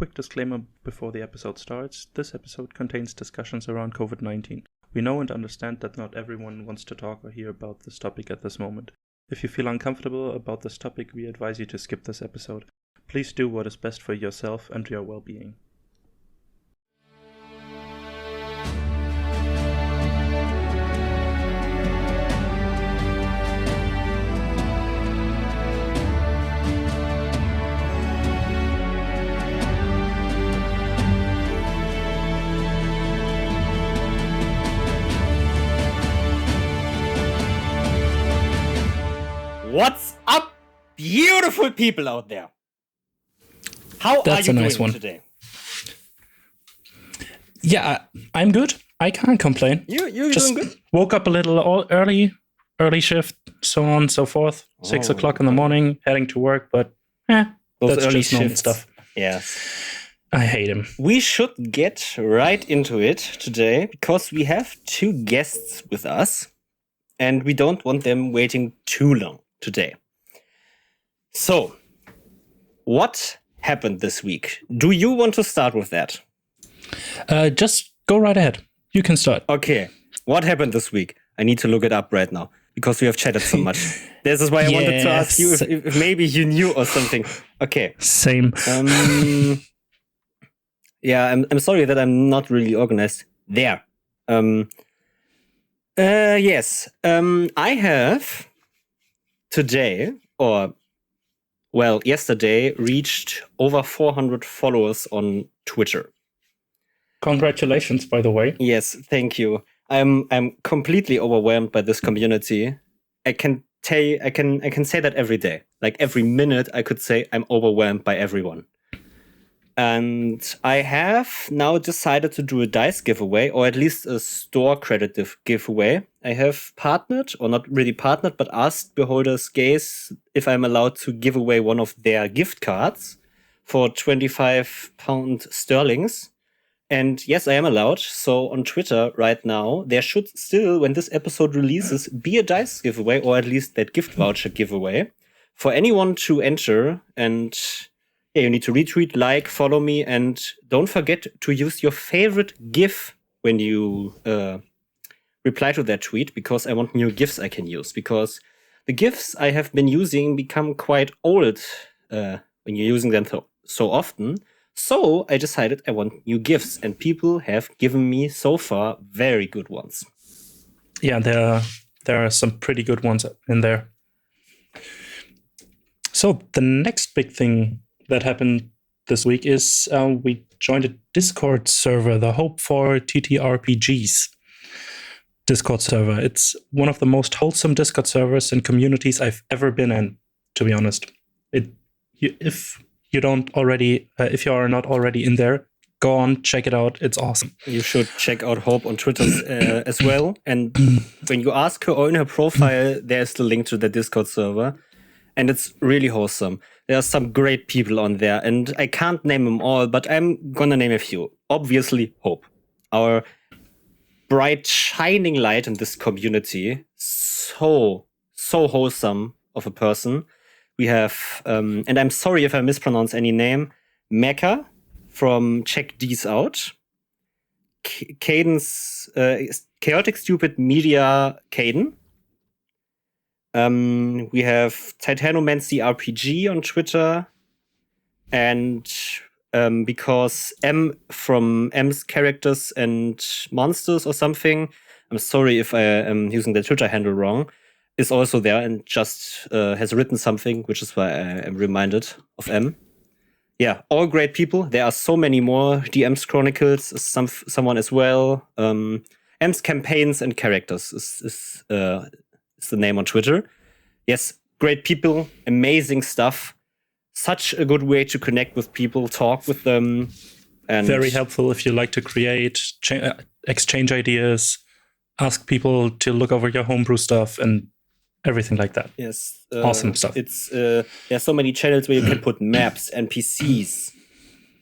quick disclaimer before the episode starts. This episode contains discussions around COVID-19. We know and understand that not everyone wants to talk or hear about this topic at this moment. If you feel uncomfortable about this topic, we advise you to skip this episode. Please do what is best for yourself and your well-being. What's up, beautiful people out there? How That's are you a nice doing one. today? Yeah, I'm good. I can't complain. You're Just doing good? woke up a little early shift, so on and so forth. 6 o'clock in the morning, heading to work, but Those that's early just normal shifts. stuff. Yes. I hate him. We should get right into it today because we have two guests with us and we don't want them waiting too long today. So, what happened this week? Do you want to start with that? Just go right ahead. You can start. Okay, what happened this week? I need to look it up right now because we have chatted so much. This is why I wanted to ask you if maybe you knew or something. Okay. Same. Yeah, I'm sorry that I'm not really organized there. Yes. I have today, yesterday, reached over 400 followers on Twitter. Congratulations, by the way. Yes, thank you. I'm completely overwhelmed by this community. I can say that every day. Like every minute I could say I'm overwhelmed by everyone. And I have now decided to do a dice giveaway, or at least a store credit giveaway. I have partnered, or not really partnered, but asked Beholder's Gaze if I'm allowed to give away one of their gift cards for £25 sterlings. And yes, I am allowed. So on Twitter right now, there should still, when this episode releases, be a dice giveaway, or at least that gift voucher giveaway for anyone to enter. And yeah, you need to retweet, like, follow me, and don't forget to use your favorite GIF when you reply to that tweet, because I want new GIFs I can use. Because the GIFs I have been using become quite old when you're using them so often. So I decided I want new GIFs, and people have given me so far very good ones. Yeah, there are some pretty good ones in there. So the next big thing that happened this week is we joined a Discord server, the Hope for TTRPGs Discord server. It's one of the most wholesome Discord servers and communities I've ever been in, to be honest. If you are not already in there, go on, check it out. It's awesome. You should check out Hope on Twitter as well. And when you ask her or in her profile, there's the link to the Discord server. And it's really wholesome. There are some great people on there, and I can't name them all, but I'm gonna name a few. Obviously, Hope, our bright, shining light in this community. So wholesome of a person. We have, and I'm sorry if I mispronounce any name, Mecca from Check These Out. Caden's Chaotic Stupid Media Caden. We have Titanomancy RPG on Twitter, and because M from M's Characters and Monsters or something, I'm sorry if I am using the Twitter handle wrong, is also there and just has written something, which is why I am reminded of M. Yeah, all great people. There are so many more. DM's Chronicles is someone as well. M's Campaigns and Characters is the name on Twitter. Yes, great people, amazing stuff. Such a good way to connect with people, talk with them. And very helpful if you like to create, exchange ideas, ask people to look over your homebrew stuff and everything like that. Yes. Awesome stuff. It's there's so many channels where you can put maps, NPCs,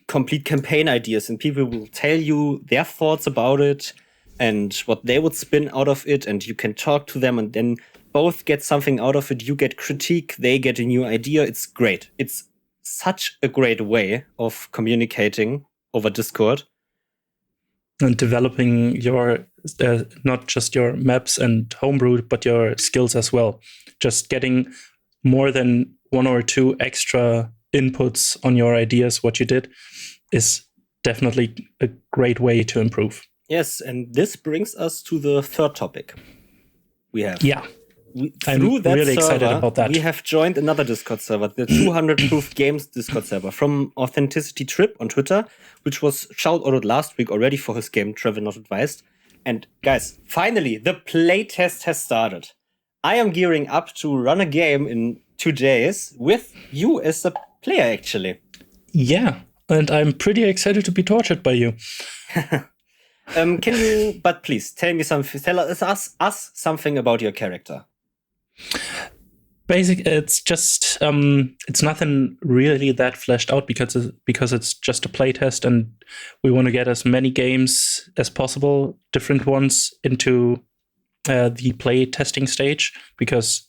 complete campaign ideas, and people will tell you their thoughts about it and what they would spin out of it, and you can talk to them and then both get something out of it. You get critique, they get a new idea. It's great. It's such a great way of communicating over Discord. And developing your, not just your maps and homebrew, but your skills as well. Just getting more than 1 or 2 extra inputs on your ideas, what you did, is definitely a great way to improve. Yes, and this brings us to the third topic we have. Yeah. I'm really excited about that. We have joined another Discord server, the 200 Proof Games Discord server from Authenticity Trip on Twitter, which was shout-outed last week already for his game Travel Not Advised. And guys, finally, the playtest has started. I am gearing up to run a game in 2 days with you as a player, actually. Yeah, and I'm pretty excited to be tortured by you. Can you, but please, tell us something about your character. It's just it's nothing really that fleshed out because it's just a playtest, and we want to get as many games as possible, different ones, into the play testing stage, because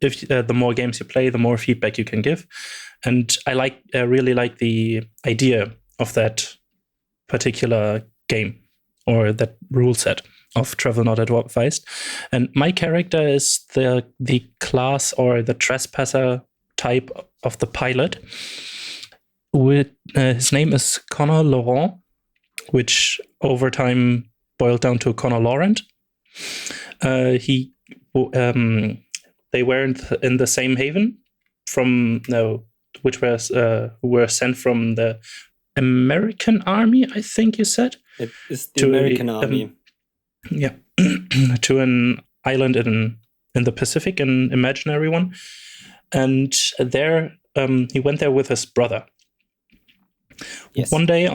if the more games you play, the more feedback you can give. And I really like the idea of that particular game or that rule set of Travel Not Advised. And my character is the class or the trespasser type of the pilot. His name is Connor Laurent, which over time boiled down to Connor Laurent. They were in the same haven which were sent from the American Army, I think you said. It is the American Army. Yeah, to an island in the Pacific, an imaginary one, and there he went there with his brother. Yes. One day,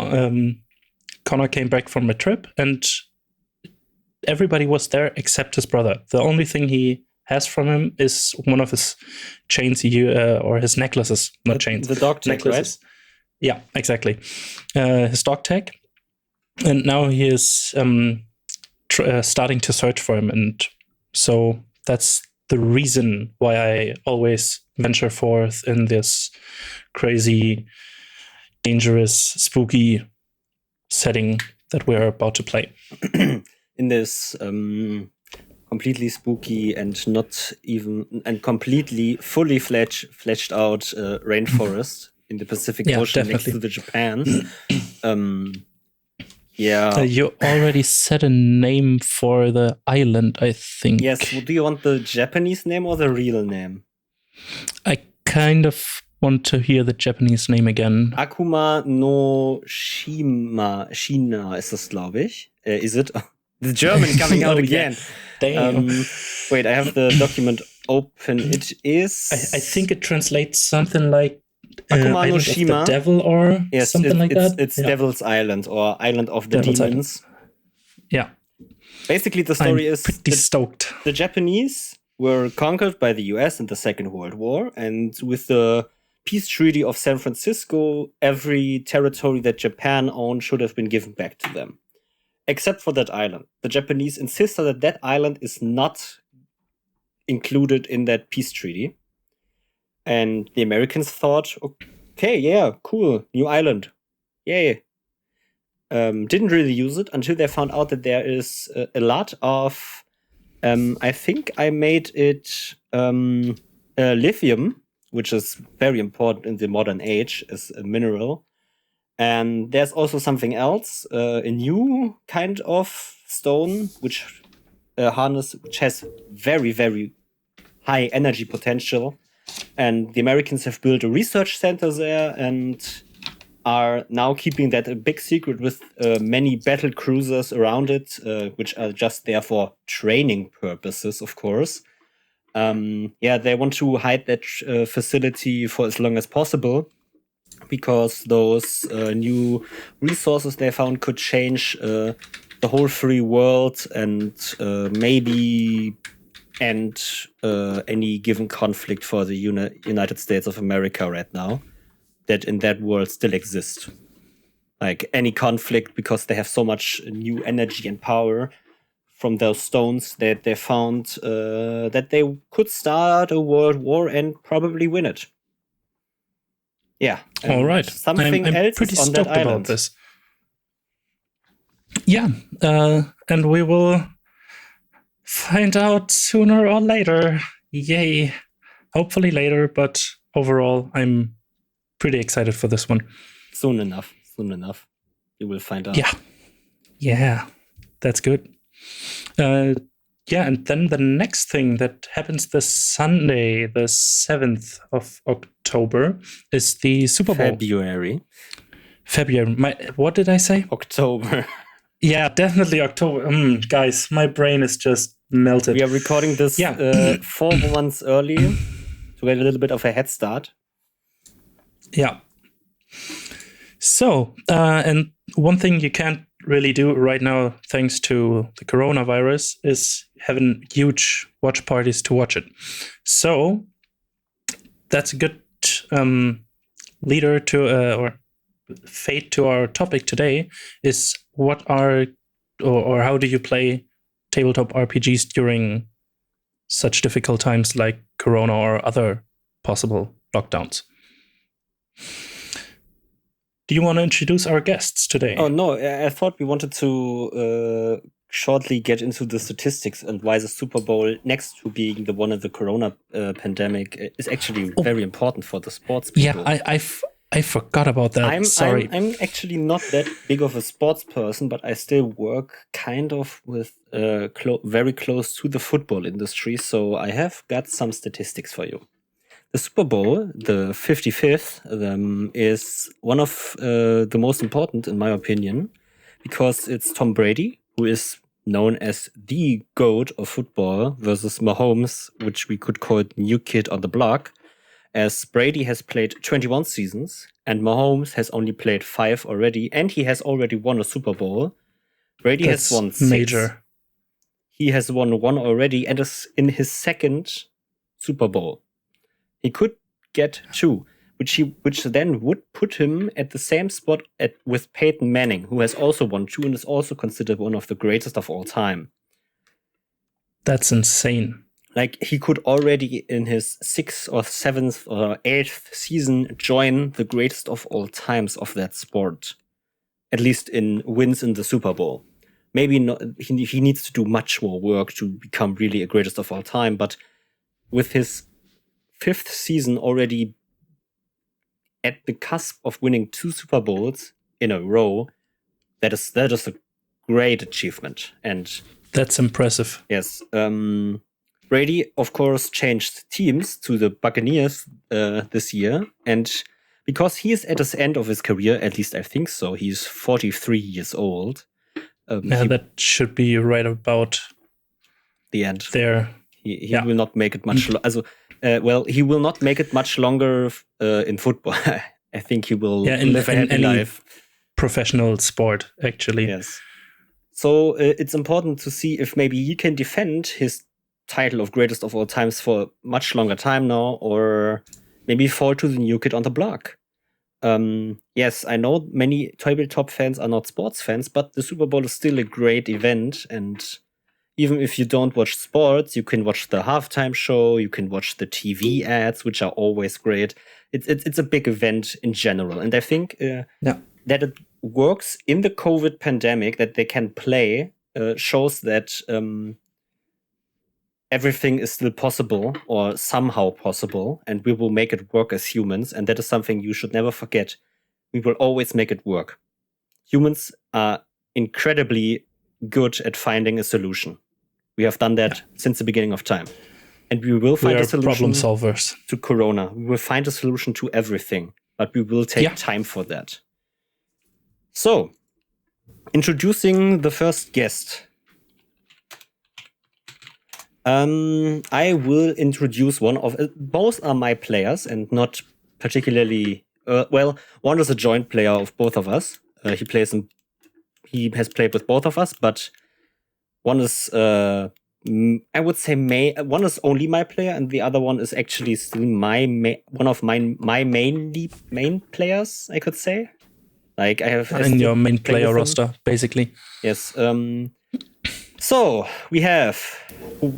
Connor came back from a trip, and everybody was there except his brother. The only thing he has from him is one of his chains, or his necklaces, not chains. The dog tag, necklaces. Right? Yeah, exactly. His dog tag, and now he is starting to search for him, and so that's the reason why I always venture forth in this crazy, dangerous, spooky setting that we're about to play. In this completely spooky and completely fully fledged out rainforest in the Pacific Ocean, definitely, next to the Japan. Yeah. You already said a name for the island, I think. Yes. Do you want the Japanese name or the real name? I kind of want to hear the Japanese name again. Akuma no Shina ist das, glaube ich. Is it? The German coming out again. Damn. Wait, I have the document open. It is... I think it translates something like Akuma no Shima, the devil, or something like that. It's Devil's Island, or Island of the Devil's Demons. Island. Yeah. Basically, the story is pretty stoked. The Japanese were conquered by the US in the Second World War, and with the Peace Treaty of San Francisco, every territory that Japan owned should have been given back to them, except for that island. The Japanese insisted that island is not included in that peace treaty. And the Americans thought, okay, yeah, cool, new island. Yay. Didn't really use it until they found out that there is a lot of, I think I made it lithium, which is very important in the modern age as a mineral. And there's also something else, a new kind of stone, which has very, very high energy potential. And the Americans have built a research center there and are now keeping that a big secret with many battle cruisers around it, which are just there for training purposes, of course. They want to hide that facility for as long as possible, because those new resources they found could change the whole free world and maybe end any given conflict for the United States of America right now that in that world still exists. Like any conflict, because they have so much new energy and power from those stones that they found that they could start a world war and probably win it. Yeah. All right. Something I'm else pretty is on stoked that about island. this. Yeah. And we will find out sooner or later. Yay. Hopefully later, but overall, I'm pretty excited for this one. Soon enough. You will find out. Yeah. That's good. And then the next thing that happens this Sunday, the 7th of October, is the Super Bowl. February. What did I say? October. Yeah, definitely October. Guys, my brain is just melted. We are recording this 4 months early to get a little bit of a head start. Yeah. So, and one thing you can't really do right now, thanks to the coronavirus, is having huge watch parties to watch it. So, that's a good leader to, or fate to our topic today, is what are, or how do you play tabletop RPGs during such difficult times like Corona or other possible lockdowns? Do you want to introduce our guests today? Oh, no. I thought we wanted to shortly get into the statistics and why the Super Bowl, next to being the one of the Corona pandemic, is actually very important for the sports people. Yeah, I forgot about that. Sorry. I'm actually not that big of a sports person, but I still work kind of with very close to the football industry. So I have got some statistics for you. The Super Bowl, the 55th, is one of the most important, in my opinion, because it's Tom Brady, who is known as the GOAT of football, versus Mahomes, which we could call new kid on the block, as Brady has played 21 seasons and Mahomes has only played 5 already, and he has already won a Super Bowl. Brady has won 6. Major. He has won 1 already and is in his second Super Bowl. He could get 2, which then would put him at the same spot with Peyton Manning, who has also won 2 and is also considered one of the greatest of all time. That's insane. Like, he could already in his 6th or 7th or 8th season join the greatest of all times of that sport, at least in wins in the Super Bowl. Maybe not. He needs to do much more work to become really a greatest of all time, but with his 5th season already at the cusp of winning 2 Super Bowls in a row, that is a great achievement. And that's impressive. Yes. Brady, of course, changed teams to the Buccaneers this year. And because he is at the end of his career, at least I think so, he's 43 years old. That should be right about the end. There. He will not make it much he will not make it much longer in football. I think he will live a happy life. Professional sport, actually. Yes. So it's important to see if maybe he can defend his title of greatest of all times for a much longer time now, or maybe fall to the new kid on the block. Yes, I know many tabletop fans are not sports fans, but the Super Bowl is still a great event, and even if you don't watch sports, you can watch the halftime show, you can watch the TV ads, which are always great. It's a big event in general, and I think that it works in the COVID pandemic, that they can play, shows that everything is still possible, or somehow possible, and we will make it work as humans, and that is something you should never forget. We will always make it work. Humans are incredibly good at finding a solution. We have done that since the beginning of time. And we will find a solution problem solvers to Corona. We will find a solution to everything, but we will take time for that. So, introducing the first guest. I will introduce one of both are my players, and not particularly one is a joint player of both of us. He has played with both of us, but one is I would say one is only my player, and the other one is actually still one of my main players, I could say. Like, I have in your main player roster, basically. Yes. So we have,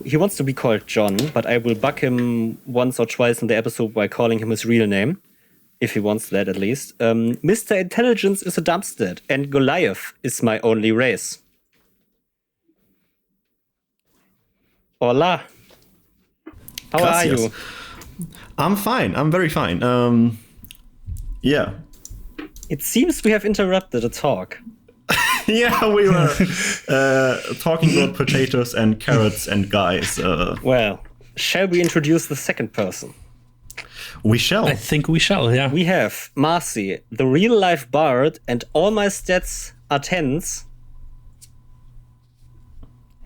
he wants to be called John, but I will bug him once or twice in the episode by calling him his real name. if he wants that at least. Mr. Intelligence is a Dumpstead, and Goliath is my only race. Hola. How are you? I'm fine. I'm very fine. Yeah. It seems we have interrupted a talk. Yeah, we were talking about potatoes and carrots and guys. Well, shall we introduce the second person? We shall. I think we shall, yeah. We have Marcy, the real-life bard, and all my stats are 10s.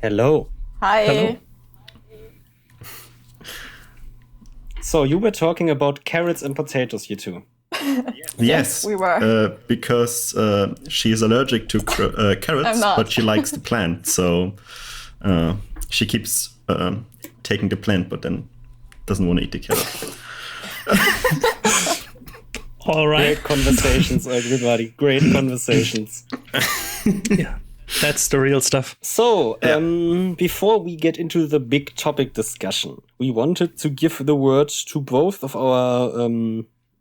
Hello. Hi. Hello. So you were talking about carrots and potatoes, you two. Yes, we were. Because she is allergic to carrots, but she likes the plant. So she keeps taking the plant, but then doesn't want to eat the carrot. All right. Great conversations, everybody. Great conversations. Yeah, that's the real stuff. So, before we get into the big topic discussion, we wanted to give the word to both of our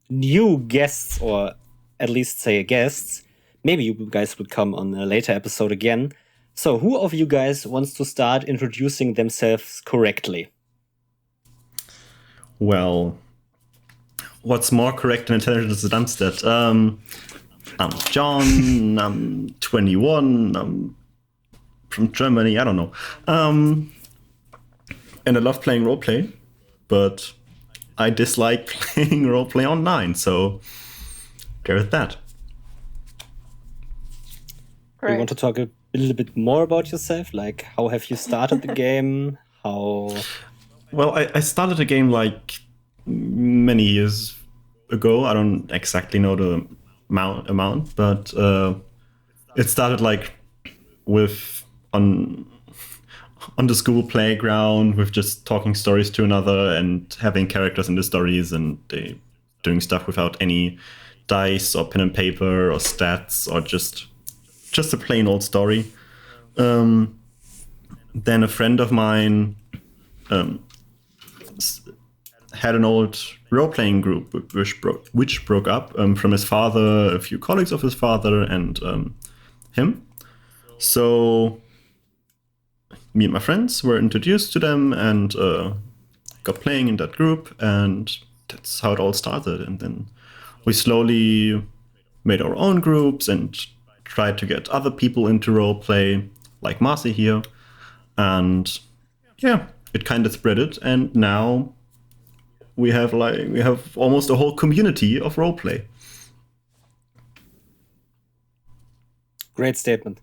new guests, or at least say guests. Maybe you guys will come on a later episode again. So, who of you guys wants to start introducing themselves correctly? Well, what's more correct than Intelligence is Dumpstead? I'm John, I'm 21, I'm from Germany, I don't know. And I love playing roleplay, but I dislike playing roleplay online, so there's that. You want to talk a little bit more about yourself? Like, how have you started the game? How... Well, I started the game like many years ago. I don't exactly know the amount, but it started like with on the school playground with just talking stories to another and having characters in the stories, and they doing stuff without any dice or pen and paper or stats, or just a plain old story. Then a friend of mine had an old role-playing group which broke up from his father, a few colleagues of his father, and him. So me and my friends were introduced to them and got playing in that group, and that's how it all started. And then we slowly made our own groups and tried to get other people into roleplay, like Marcy here. And yeah, it kind of spread it, and now we have almost a whole community of roleplay. Great statement.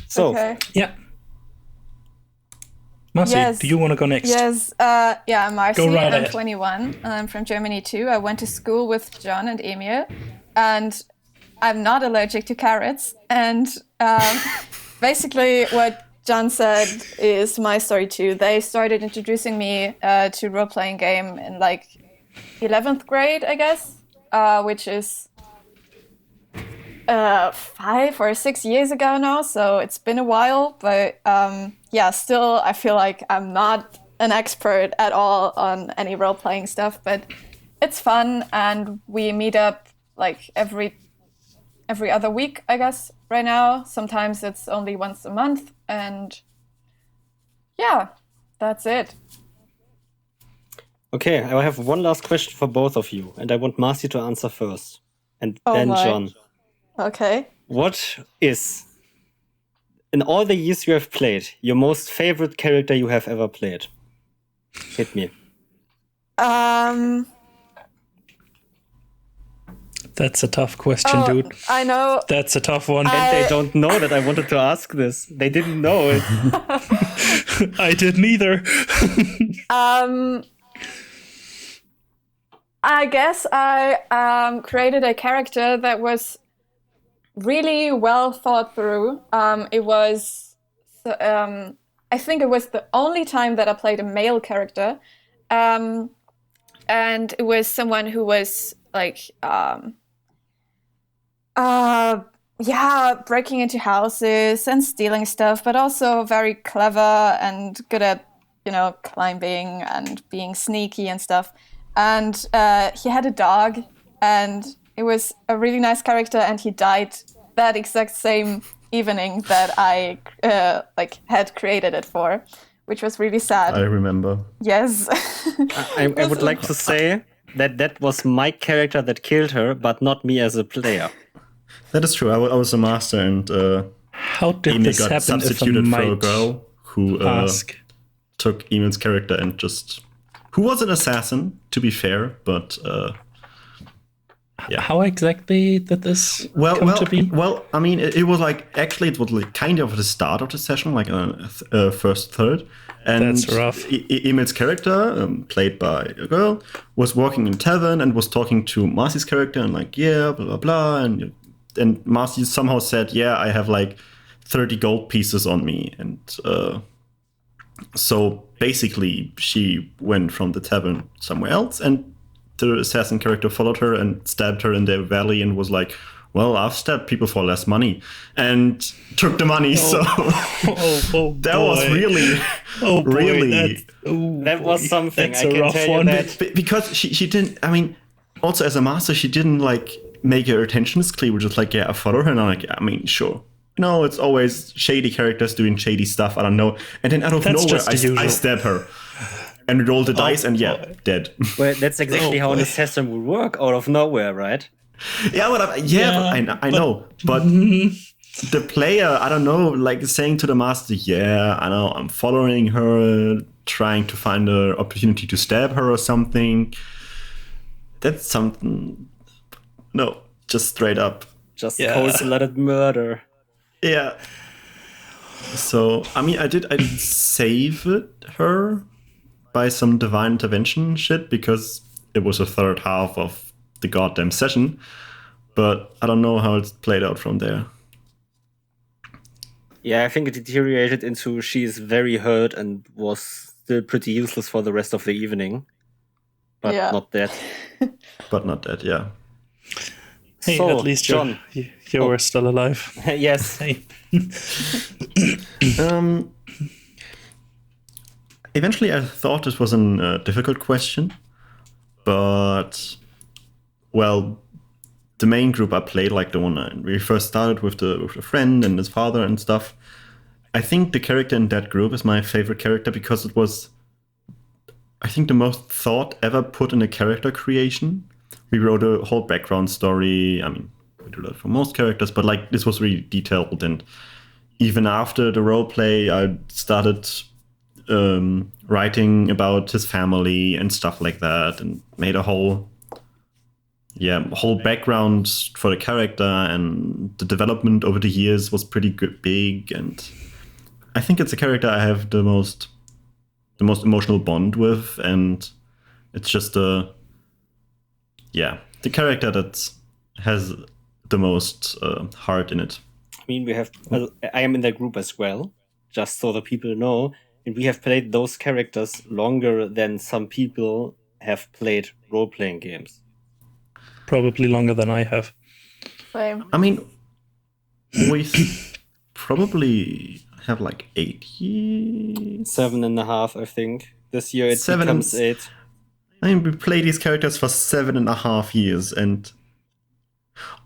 So, Okay. Yeah. Marcy, Yes. do you want to go next? Yes, yeah, I'm Marcy. Go right I'm ahead. 21. I'm from Germany too. I went to school with John and Emil, and I'm not allergic to carrots. And basically, what John said is my story too. They started introducing me to role-playing game in like 11th grade, I guess, which is 5 or 6 years ago now. So it's been a while, but yeah, still I feel like I'm not an expert at all on any role-playing stuff, but it's fun, and we meet up like every other week, I guess, right now. Sometimes it's only once a month, and yeah, that's it. okay, I have one last question for both of you, and I want Marcy to answer first, and then my. John. Okay. What is, in all the years you have played, your most favorite character you have ever played? Hit me. That's a tough question, dude. I know. That's a tough one. And they don't know that I wanted to ask this. They didn't know it. I didn't either. I guess I created a character that was really well thought through. It was, I think it was the only time that I played a male character. And it was someone who was like, breaking into houses and stealing stuff, but also very clever and good at climbing and being sneaky and stuff. And he had a dog, and it was a really nice character, and he died that exact same evening that I had created it for, which was really sad. I remember. Yes. I would like to say that was my character that killed her, but not me as a player. That is true. I was a master, and How did Emil this got happen? If I substituted for a might girl who ask. took Emil's character and who was an assassin, to be fair, but How exactly did this come to be? Well, I mean, it was actually it was kind of the start of the session, like first third. And That's rough. Emil's character, played by a girl, was walking in tavern and was talking to Marcy's character and blah blah blah, and Marcy somehow said, "Yeah, I have 30 gold pieces on me," and so basically she went from the tavern somewhere else, and the assassin character followed her and stabbed her in the valley and was like, "Well, I've stabbed people for less money," and took the money. So that was really, really. That was something. That's I a can rough tell you one. that. Because she didn't. I mean, also as a master, she didn't make her intentions clear. We're just I follow her, and I'm like, I mean, sure. No, it's always shady characters doing shady stuff. I don't know. And then out of That's nowhere, just the usual. I stab her. And roll the dice, and dead. Well, that's exactly how an assassin would work out of nowhere, right? Yeah, but I know. But the player, I don't know, saying to the master, "Yeah, I know, I'm following her, trying to find an opportunity to stab her or something." That's something. No, just straight up. Just cold-blooded murder. Yeah. So I mean, I did save her by some divine intervention shit because it was the third half of the goddamn session, but I don't know how it's played out from there. Yeah, I think it deteriorated into she is very hurt and was still pretty useless for the rest of the evening, but not dead. But not dead, yeah. Hey, So, at least John. you were still alive. Yes. Hey. Eventually, I thought this was a difficult question, but well, the main group I played, the one we first started with the friend and his father and stuff. I think the character in that group is my favorite character because it was, I think, the most thought ever put in a character creation. We wrote a whole background story. I mean, we do that for most characters, but this was really detailed. And even after the roleplay, I started writing about his family and stuff like that, and made a whole background for the character, and the development over the years was pretty big, and I think it's a character I have the most emotional bond with, and it's just the character that has the most heart in it. I mean, I am in that group as well, just so that people know. And we have played those characters longer than some people have played role-playing games. Probably longer than I have. Same. I mean, we probably have 8 years. 7.5, I think. This year it Seven becomes and- 8. I mean, we play these characters for 7.5 years, and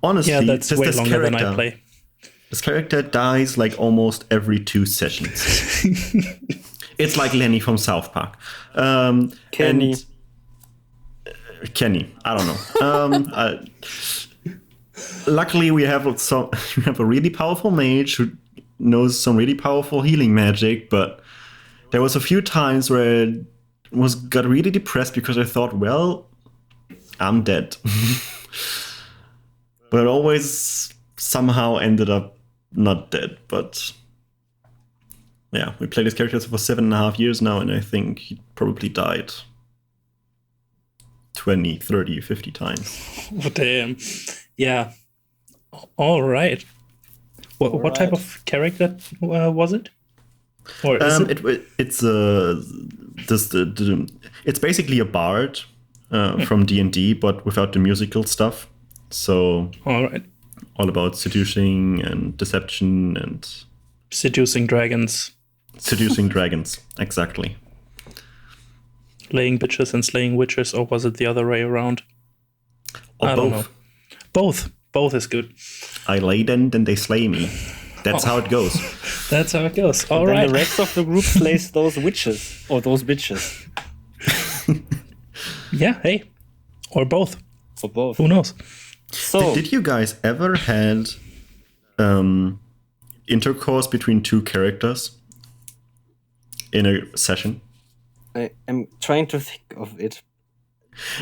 honestly, Yeah, that's way this longer than I character- play. This character dies almost every 2 sessions. It's like Lenny from South Park. Kenny. Kenny, I don't know. Luckily, we have a really powerful mage who knows some really powerful healing magic, but there was a few times where I got really depressed because I thought, well, I'm dead. But it always somehow ended up not dead. But yeah, we played this character for 7.5 years now, and I think he probably died 20, 30, 50 times. Oh, damn. Yeah. All right. What type of character was it? Or is it? It's basically a bard from D&D, but without the musical stuff. So All right. all about seducing and deception and Seducing dragons. seducing dragons. Exactly. Slaying bitches and slaying witches, or was it the other way around? Or I both. don't know. Both is good. I lay them, then they slay me. That's how it goes. That's how it goes. All Then right. the rest of the group slays those witches or those bitches Yeah, hey. Or both. or both. Who knows? So Did you guys ever had intercourse between two characters in a session? I am trying to think of it.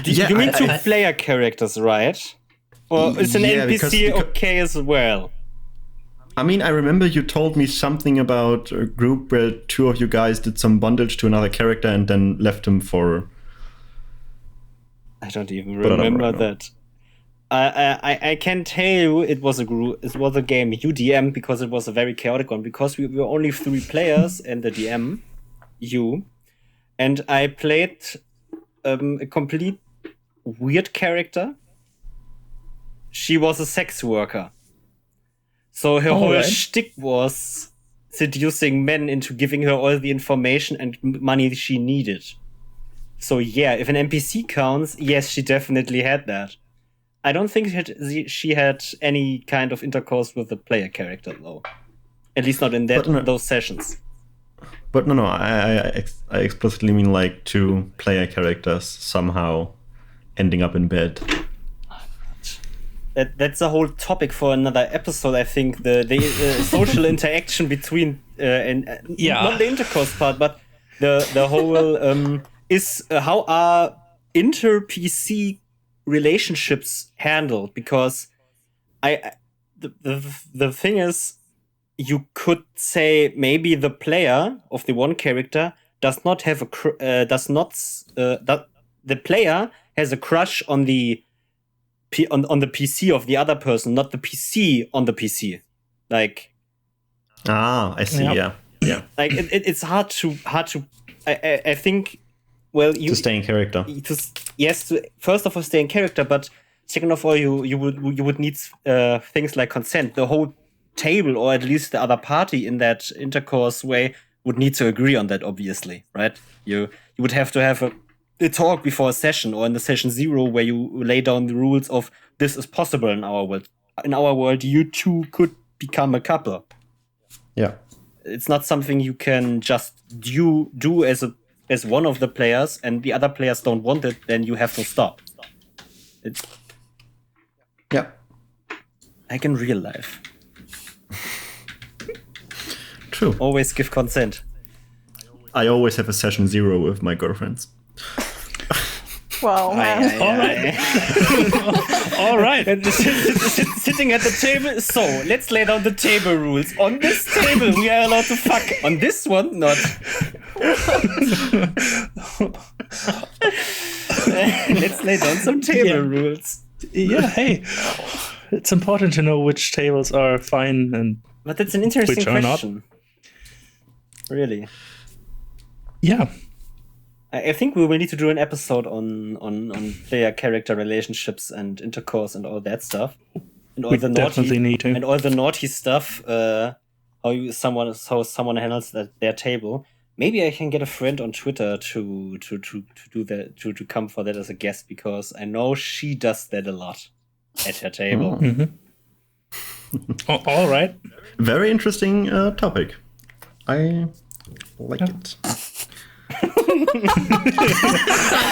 Yeah, You mean I- two I- player characters, right? Or is an Yeah, NPC because- okay as well? I mean, I remember you told me something about a group where two of you guys did some bondage to another character and then left him for... I don't even But I don't remember know. that. I can tell you it was a group. It was a game UDM because it was a very chaotic one because we were only 3 players and the DM, you, and I played a complete weird character. She was a sex worker, so her whole Alright. shtick was seducing men into giving her all the information and money she needed. So yeah, if an NPC counts, yes, she definitely had that. I don't think she had any kind of intercourse with the player character, though. At least not in But no- those sessions. But no, I explicitly mean like two player characters somehow ending up in bed. That's a whole topic for another episode. I think the social interaction between Yeah. not the intercourse part, but the whole is how are inter PC relationships handled? Because the thing is, you could say maybe the player of the one character does not have the player has a crush on the on the PC of the other person, not the PC on the PC. Like I see. Yep. Yeah. like it's hard to I think, well, you To stay in character. first of all stay in character, but second of all you would need things like consent. The whole table, or at least the other party in that intercourse way, would need to agree on that, obviously, right? You would have to have a talk before a session, or in the session 0 where you lay down the rules of this is possible in our world. In our world, you two could become a couple. Yeah. It's not something you can just do as one of the players, and the other players don't want it, then you have to stop. It's Yeah. like in real life. True. Always give consent. I always have a session 0 with my girlfriends. Well, man. All right. Sitting at the table. So let's lay down the table rules. On this table, we are allowed to fuck. On this one, not. Let's lay down some table rules. Yeah, hey. It's important to know which tables are fine and But that's an interesting Which are not. question. Really. yeah. I think we will need to do an episode on player character relationships and intercourse and all that stuff. And all We the definitely naughty need to. and all the naughty stuff, how someone handles their table. Maybe I can get a friend on Twitter to do that, to come for that as a guest, because I know she does that a lot at her table. All right. Very interesting topic. I like it.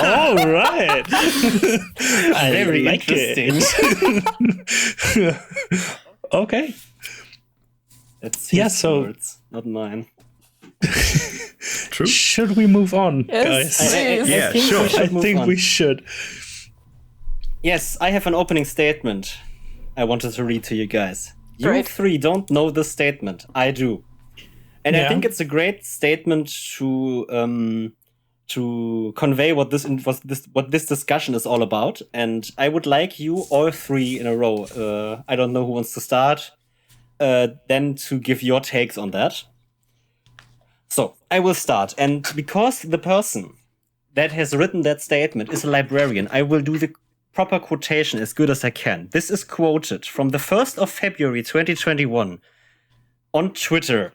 All right. I Very like interesting. it. Okay. That's Yeah, his so- words, not mine. True. Should we move on, Yes. guys? Yeah, think sure. we should I move think on. we should. Yes, I have an opening statement I wanted to read to you guys. You Great. 3 don't know the statement. I do. And I Yeah. think it's a great statement to convey what this discussion is all about. And I would like you all 3 in a row. I don't know who wants to start. Then to give your takes on that. So I will start. And because the person that has written that statement is a librarian, I will do the proper quotation as good as I can. This is quoted from the 1st of February 2021 on Twitter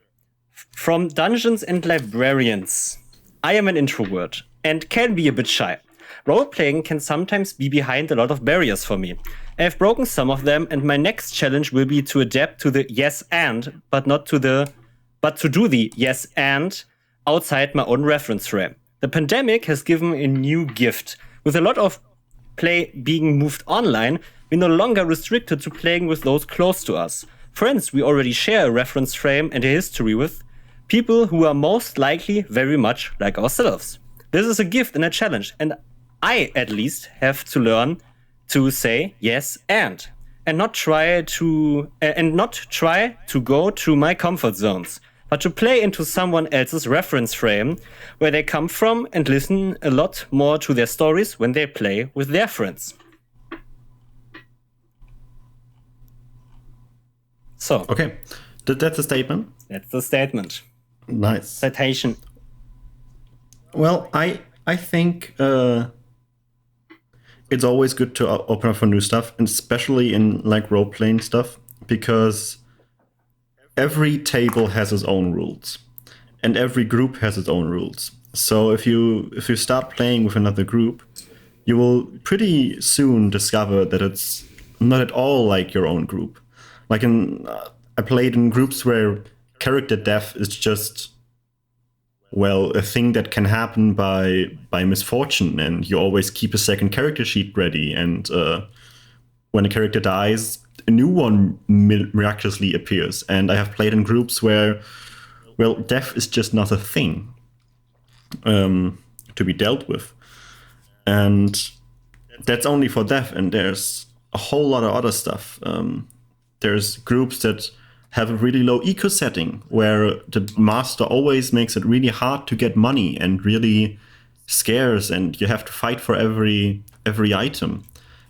from Dungeons and Librarians. I am an introvert. and can be a bit shy. Role-playing can sometimes be behind a lot of barriers for me. I have broken some of them, and my next challenge will be to adapt to the yes and, but to do the yes and outside my own reference frame. The pandemic has given a new gift. With a lot of play being moved online, we're no longer restricted to playing with those close to us. Friends we already share a reference frame and a history with, people who are most likely very much like ourselves. This is a gift and a challenge, and I at least have to learn to say yes and not try to go to my comfort zones, but to play into someone else's reference frame where they come from and listen a lot more to their stories when they play with their friends. So, Okay, that's a statement. that's the statement. Nice. Citation. Well, I think it's always good to open up for new stuff, and especially in like role playing stuff, because every table has its own rules, and every group has its own rules. So if you start playing with another group, you will pretty soon discover that it's not at all like your own group. Like I played in groups where character death is just, well, a thing that can happen by misfortune, and you always keep a second character sheet ready, and when a character dies, a new one miraculously appears. And I have played in groups where, well, death is just not a thing to be dealt with, and that's only for death. And there's a whole lot of other stuff. There's groups that have a really low eco setting where the master always makes it really hard to get money and really scarce, and you have to fight for every item.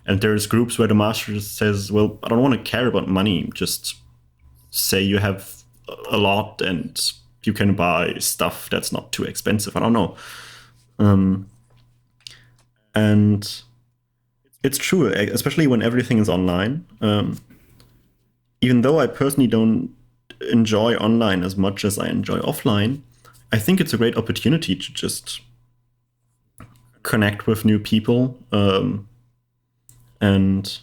And there's groups where the master says, well, I don't want to care about money, just say you have a lot and you can buy stuff that's not too expensive. I don't know. And it's true, especially when everything is online. Even though I personally don't enjoy online as much as I enjoy offline, I think it's a great opportunity to just connect with new people, and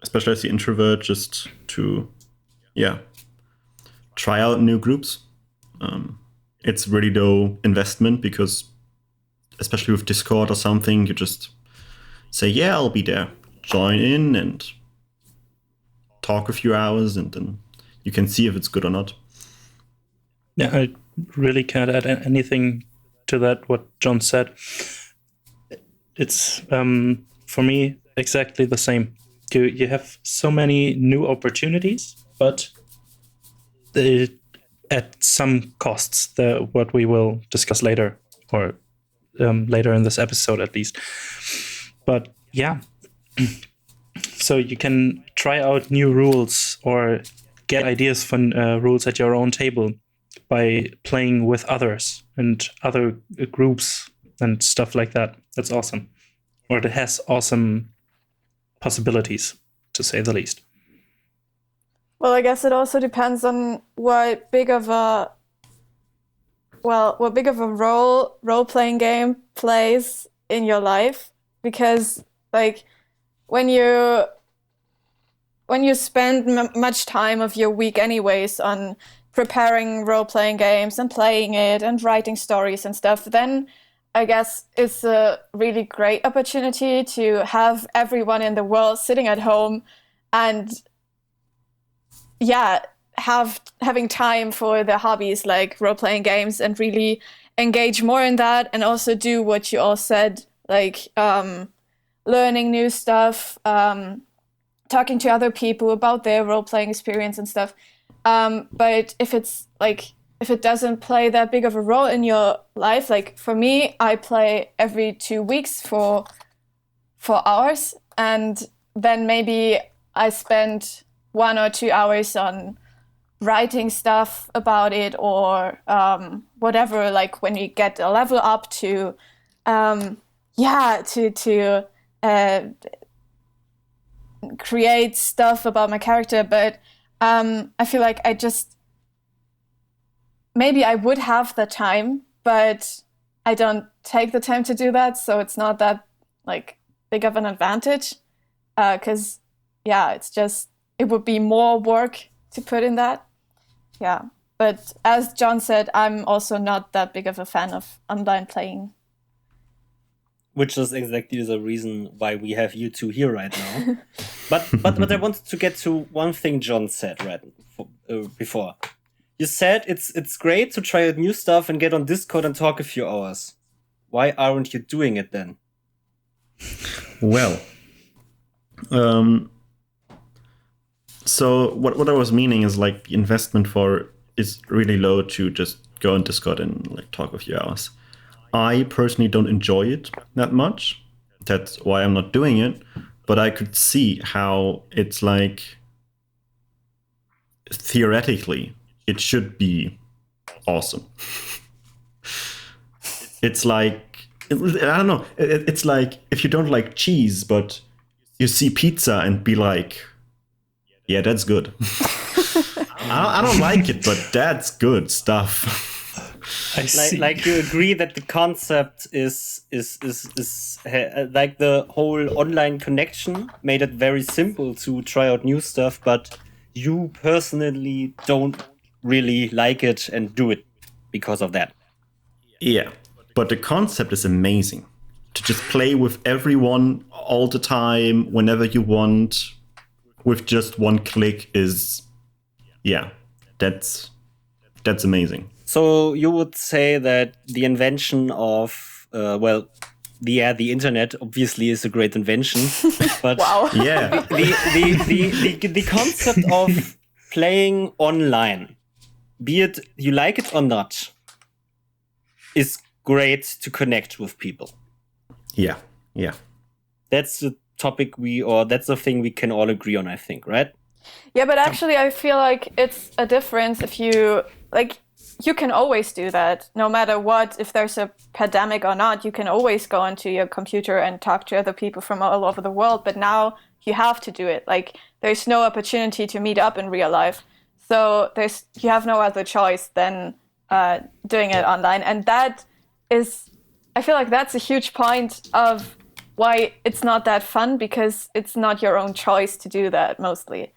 especially as the introvert, just to, try out new groups. It's really low investment because, especially with Discord or something, you just say, yeah, I'll be there, join in and talk a few hours, and then you can see if it's good or not. Yeah, I really can't add anything to that, what John said. It's, for me, exactly the same. You have so many new opportunities, but at some costs, what we will discuss later, or later in this episode at least. But yeah, so you can try out new rules or get ideas for rules at your own table by playing with others and other groups and stuff like that. That's awesome. Or it has awesome possibilities, to say the least. Well, I guess it also depends on what big of a role-playing game plays in your life, because like when you spend much time of your week anyways on preparing role-playing games and playing it and writing stories and stuff, then I guess it's a really great opportunity to have everyone in the world sitting at home and having time for their hobbies like role-playing games and really engage more in that, and also do what you all said, like learning new stuff, talking to other people about their role-playing experience and stuff. But if it doesn't play that big of a role in your life, like for me, I play every 2 weeks for 4 hours, and then maybe I spend 1 or 2 hours on writing stuff about it, or whatever, like when you get a level up to create stuff about my character. But I feel like maybe I would have the time, but I don't take the time to do that, so it's not that like big of an advantage. Because it's just it would be more work to put in that. Yeah, but as John said, I'm also not that big of a fan of online playing. Which is exactly the reason why we have you two here right now. but I wanted to get to one thing John said before. You said it's great to try out new stuff and get on Discord and talk a few hours. Why aren't you doing it then? Well, so what I was meaning is like the investment is really low to just go on Discord and like talk a few hours. I personally don't enjoy it that much. That's why I'm not doing it. But I could see how it's like theoretically it should be awesome. It's like I don't know. It's like if you don't like cheese, but you see pizza and be like, yeah, that's good. I don't like it, but that's good stuff. I see. Like you agree that the concept is like the whole online connection made it very simple to try out new stuff, but you personally don't really like it and do it because of that. Yeah, but the concept is amazing. To just play with everyone all the time, whenever you want, with just one click is, that's amazing. So you would say that the invention of, the internet obviously is a great invention, but Wow. Yeah, the concept of playing online, be it you like it or not, is great to connect with people. yeah. That's the topic that's the thing we can all agree on, I think, right? Yeah, but actually I feel like it's a difference if you can always do that no matter what. If there's a pandemic or not, you can always go onto your computer and talk to other people from all over the world. But now you have to do it. Like there's no opportunity to meet up in real life. So you have no other choice than doing it online. And that is, I feel like that's a huge point of why it's not that fun, because it's not your own choice to do that mostly.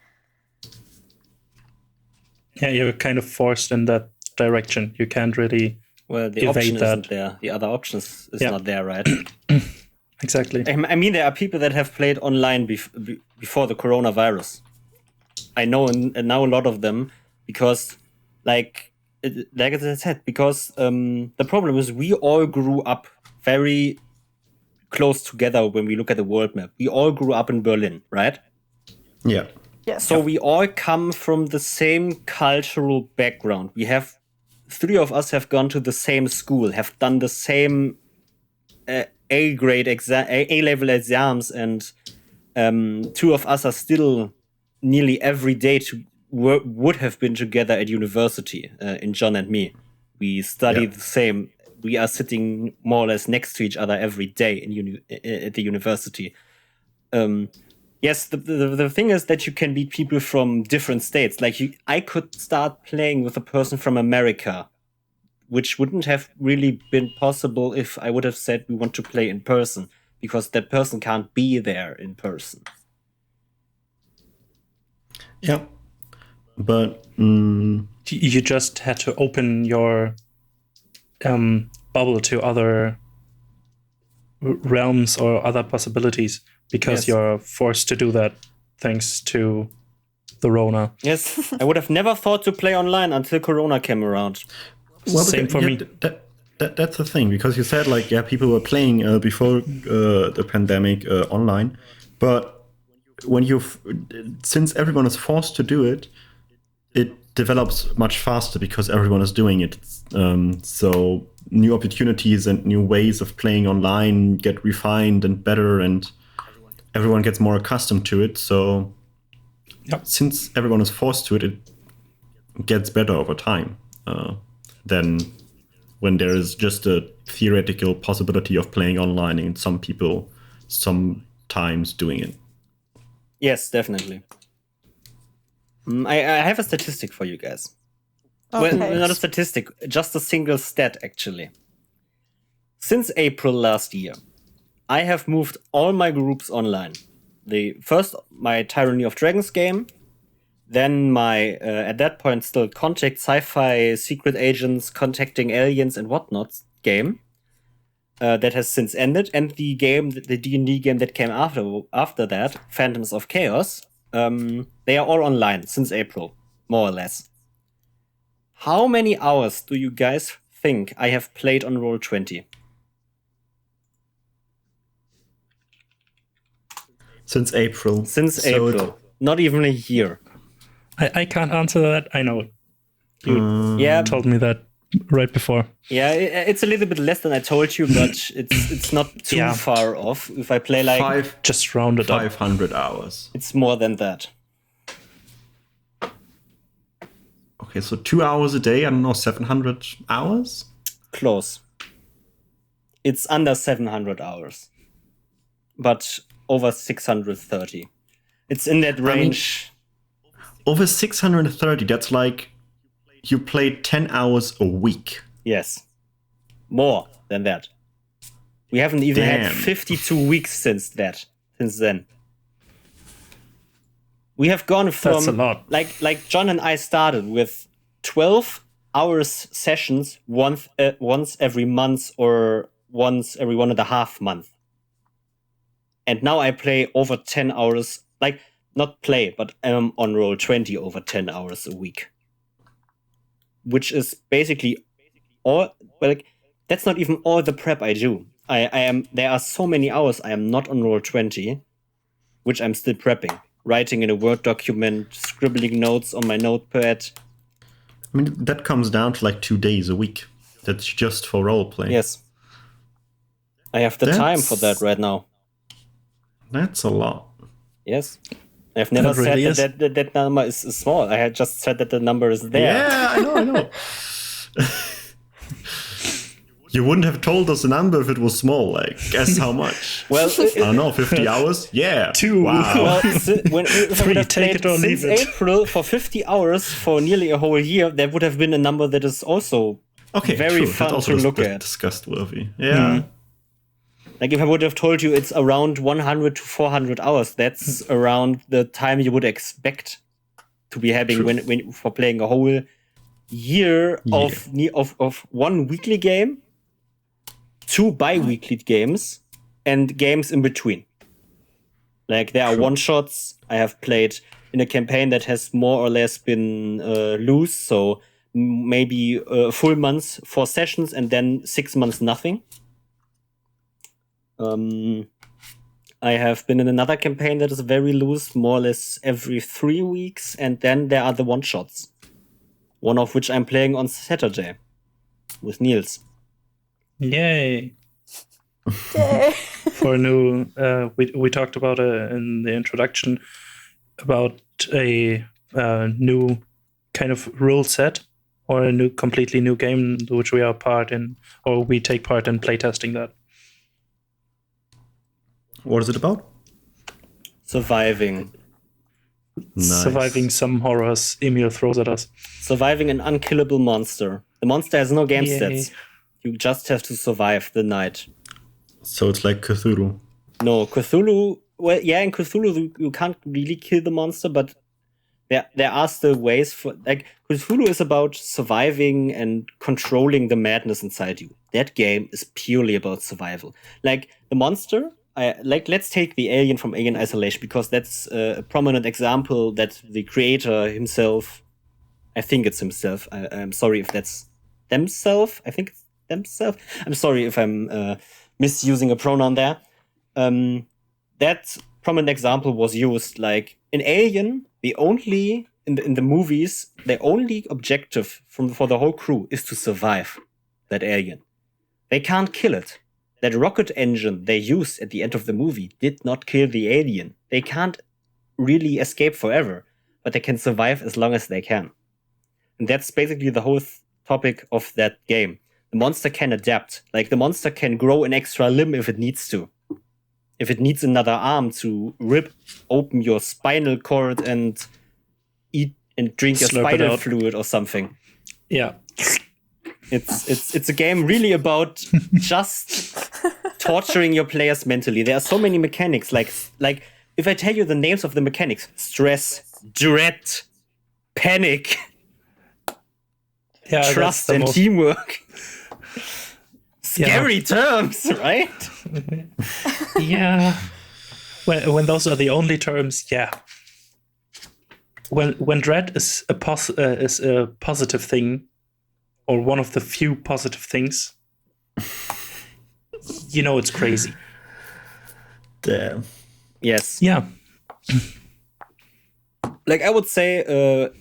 Yeah, you're kind of forced in that direction. You can't really the evade option that. isn't there. The other options is not there, right? Exactly. I mean, there are people that have played online before the coronavirus. I know now a lot of them because, like I said, because the problem is we all grew up very close together when we look at the world map. We all grew up in Berlin, right? Yeah. Yes. So we all come from the same cultural background. We have 3 of us have gone to the same school, have done the same A-level exams, and 2 of us are still nearly every day would have been together at university. In John and me, we study the same. We are sitting more or less next to each other every day at the university. Yes, the thing is that you can meet people from different states. Like I could start playing with a person from America, which wouldn't have really been possible if I would have said we want to play in person, because that person can't be there in person. Yeah. But You just had to open your bubble to other realms or other possibilities, because you're forced to do that thanks to the Rona. Yes, I would have never thought to play online until Corona came around. well, Same for me. That's the thing, because you said like people were playing before the pandemic online, but since everyone is forced to do it, it develops much faster because everyone is doing it. So new opportunities and new ways of playing online get refined and better, and everyone gets more accustomed to it. So since everyone is forced to it, it gets better over time than when there is just a theoretical possibility of playing online and some people sometimes doing it. Yes, definitely. I have a statistic for you guys. Okay. Well, not a statistic, just a single stat, actually. Since April last year, I have moved all my groups online. My Tyranny of Dragons game, then my, at that point, still Contact Sci-Fi Secret Agents Contacting Aliens and whatnot game. That has since ended, and the D&D game that came after that, Phantoms of Chaos, they are all online since April, more or less. How many hours do you guys think I have played on Roll20? Since April. Since April. Not even a year. I can't answer that. I know. You Yeah, told me that right before. yeah, it's a little bit less than I told you, but it's not too far off. If I play like Just round it up. 500 hours. it's more than that. Okay, so 2 hours a day, I don't know, 700 hours? Close. It's under 700 hours, but over 630. It's in that range. Over 630, that's like you played 10 hours a week. Yes. More than that. We haven't even had Damn. 52 weeks since then. We have gone from That's a lot. like John and I started with 12 hours sessions once every month or once every 1.5 months. And now I play over 10 hours, like not play, but I'm on Roll20 over 10 hours a week. Which is basically all, like, that's not even all the prep I do. There are so many hours I am not on Roll20, which I'm still prepping. Writing in a Word document, scribbling notes on my notepad. I mean, that comes down to like 2 days a week. That's just for roleplay. Yes. I have the time for that right now. That's a lot. Yes. I've never That really said that number is small. I had just said that the number is there. Yeah, I know. You wouldn't have told us the number if it was small. Like, guess how much? Well, I don't know, 50 hours? Yeah. 2. Wow. well, if I would have take played it or leave since it. April for 50 hours for nearly a whole year, there would have been a number that is also Okay, very true. fun That's also to look at. discussed worthy. Yeah. Like if I would have told you it's around 100 to 400 hours, that's around the time you would expect to be having when for playing a whole year of one weekly game, 2 bi-weekly games, and games in between. Like there are one-shots I have played in a campaign that has more or less been loose, so maybe full months, 4 sessions, and then 6 months nothing. I have been in another campaign that is very loose, more or less every 3 weeks, and then there are the one-shots. One of which I'm playing on Saturday with Niels. Yay. Yay. For a new, we talked about in the introduction about a new kind of rule set or a completely new game which we are part in, or we take part in playtesting that. What is it about? Surviving. Nice. Surviving some horrors Emil throws at us. Surviving an unkillable monster. The monster has no game Yay. stats. You just have to survive the night. So it's like Cthulhu. No, Cthulhu... Well, yeah, in Cthulhu you can't really kill the monster, but there are still ways for... Like, Cthulhu is about surviving and controlling the madness inside you. That game is purely about survival. Like, the monster... let's take the alien from Alien Isolation, because that's a prominent example that the creator himself... I think it's himself. I'm sorry if that's themself. I think it's themself. I'm sorry if I'm misusing a pronoun there. That prominent example was used, like in Alien, the only in the movies, the only objective for the whole crew is to survive that alien. They can't kill it. That rocket engine they used at the end of the movie did not kill the alien. They can't really escape forever, but they can survive as long as they can. And that's basically the whole topic of that game. The monster can adapt. Like, the monster can grow an extra limb if it needs to. If it needs another arm to rip open your spinal cord and eat and drink your Slurp it spinal out. fluid or something. Yeah. It's a game really about just torturing your players mentally. There are so many mechanics. Like if I tell you the names of the mechanics: stress, dread, panic, Yeah, trust, and teamwork. Scary terms, right? Yeah. When those are the only terms, yeah. When dread is a positive thing, or one of the few positive things, it's crazy. Damn. Yes. Yeah. Like I would say,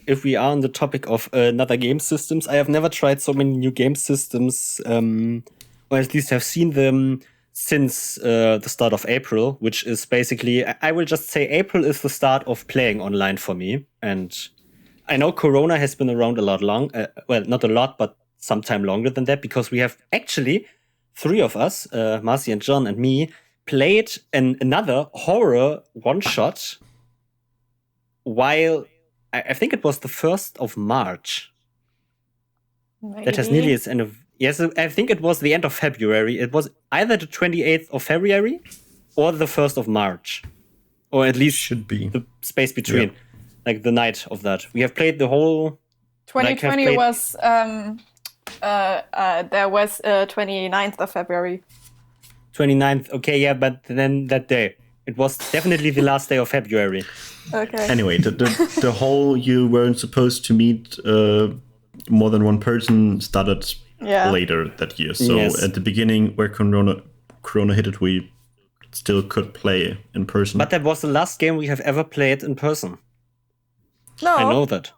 if we are on the topic of another game systems, I have never tried so many new game systems, or at least have seen them since the start of April, which is basically, I will just say April is the start of playing online for me. And I know Corona has been around a lot long, well, not a lot, but sometime longer than that, because we have actually, 3 of us, Marcy and John and me, played another horror one-shot while, I think it was the 1st of March. Maybe. That has nearly its end of... Yes, I think it was the end of February. It was either the 28th of February or the 1st of March. Or at least Should be. the space between. Like the night of that. We have played the whole... 2020 was... there was 29th of February. 29th, okay, yeah, but then that day. It was definitely the last day of February. Okay. Anyway, the whole you weren't supposed to meet more than one person started later that year. So at the beginning, where Corona hit it, we still could play in person. But that was the last game we have ever played in person. No. I know that.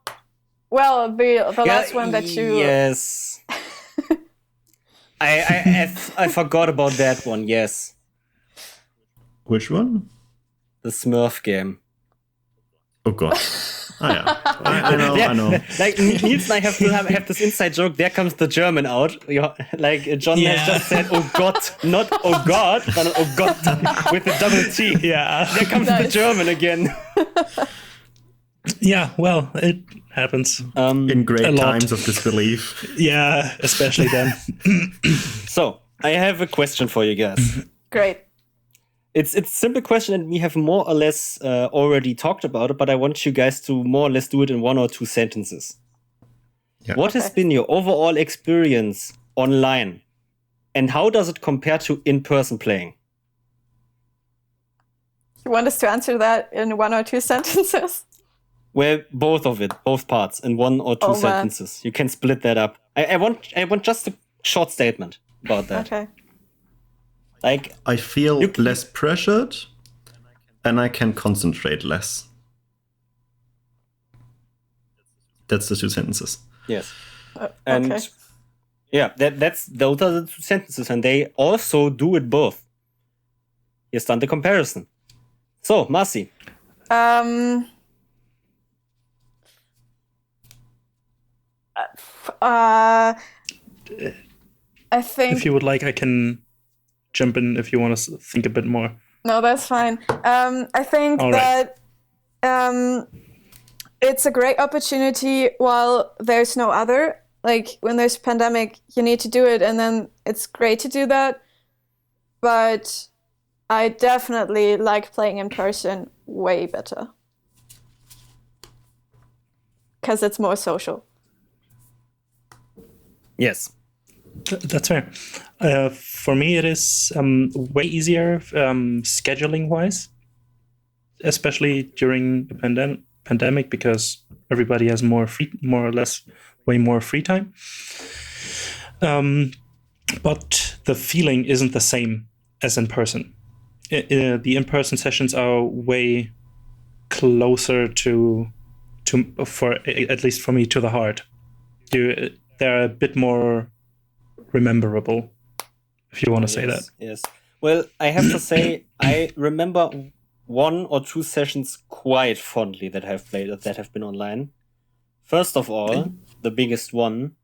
Well, the last one that you... Yes. I forgot about that one, yes. Which one? The Smurf game. Oh god. Yeah. I know. Like Niels and I have this inside joke. There comes the German out. Like John has just said, "Oh God," not "Oh God," but "Oh God" with the double T. Yeah. There comes the German again. Yeah. Well, it happens. In great lot. times of disbelief. Yeah, especially then. So I have a question for you guys. Great. It's a simple question, and we have more or less already talked about it, but I want you guys to more or less do it in 1 or 2 sentences. Yeah. What has been your overall experience online, and how does it compare to in-person playing? You want us to answer that in 1 or 2 sentences? Well, both of it, both parts, in 1 or 2 sentences. You can split that up. I want just a short statement about that. Okay. Like, I feel less pressured, and I can concentrate less. That's the 2 sentences. yes. Okay. And yeah, those are the 2 sentences, and they also do it both. Here's done the comparison. So, Marcy. I think... If you would like, I can jump in if you want to think a bit more. No, that's fine. I think that it's a great opportunity while there's no other. Like, when there's a pandemic, you need to do it, and then it's great to do that. But I definitely like playing in person way better. Because it's more social. Yes. That's fair. For me, it is way easier scheduling-wise, especially during the pandemic, because everybody has more or less, way more free time. But the feeling isn't the same as in person. The in-person sessions are way closer to, for at least for me, to the heart. They're a bit more rememberable, if you want to say that. Yes. Well, I have to say, I remember 1 or 2 sessions quite fondly that have been online. First of all, the biggest one,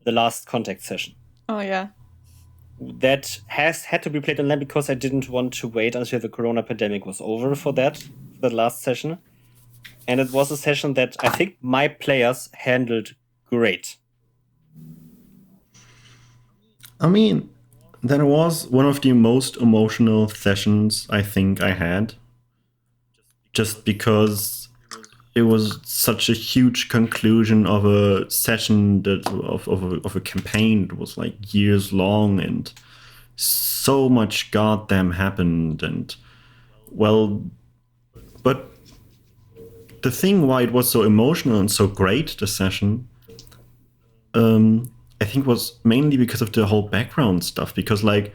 the last contact session. Oh, yeah. That had to be played online because I didn't want to wait until the corona pandemic was over for the last session. And it was a session that I think my players handled great. I mean, that was one of the most emotional sessions I think I had. Just because it was such a huge conclusion of a session of a campaign that was like years long, and so much goddamn happened. And well, but the thing why it was so emotional and so great, the session, I think was mainly because of the whole background stuff. Because like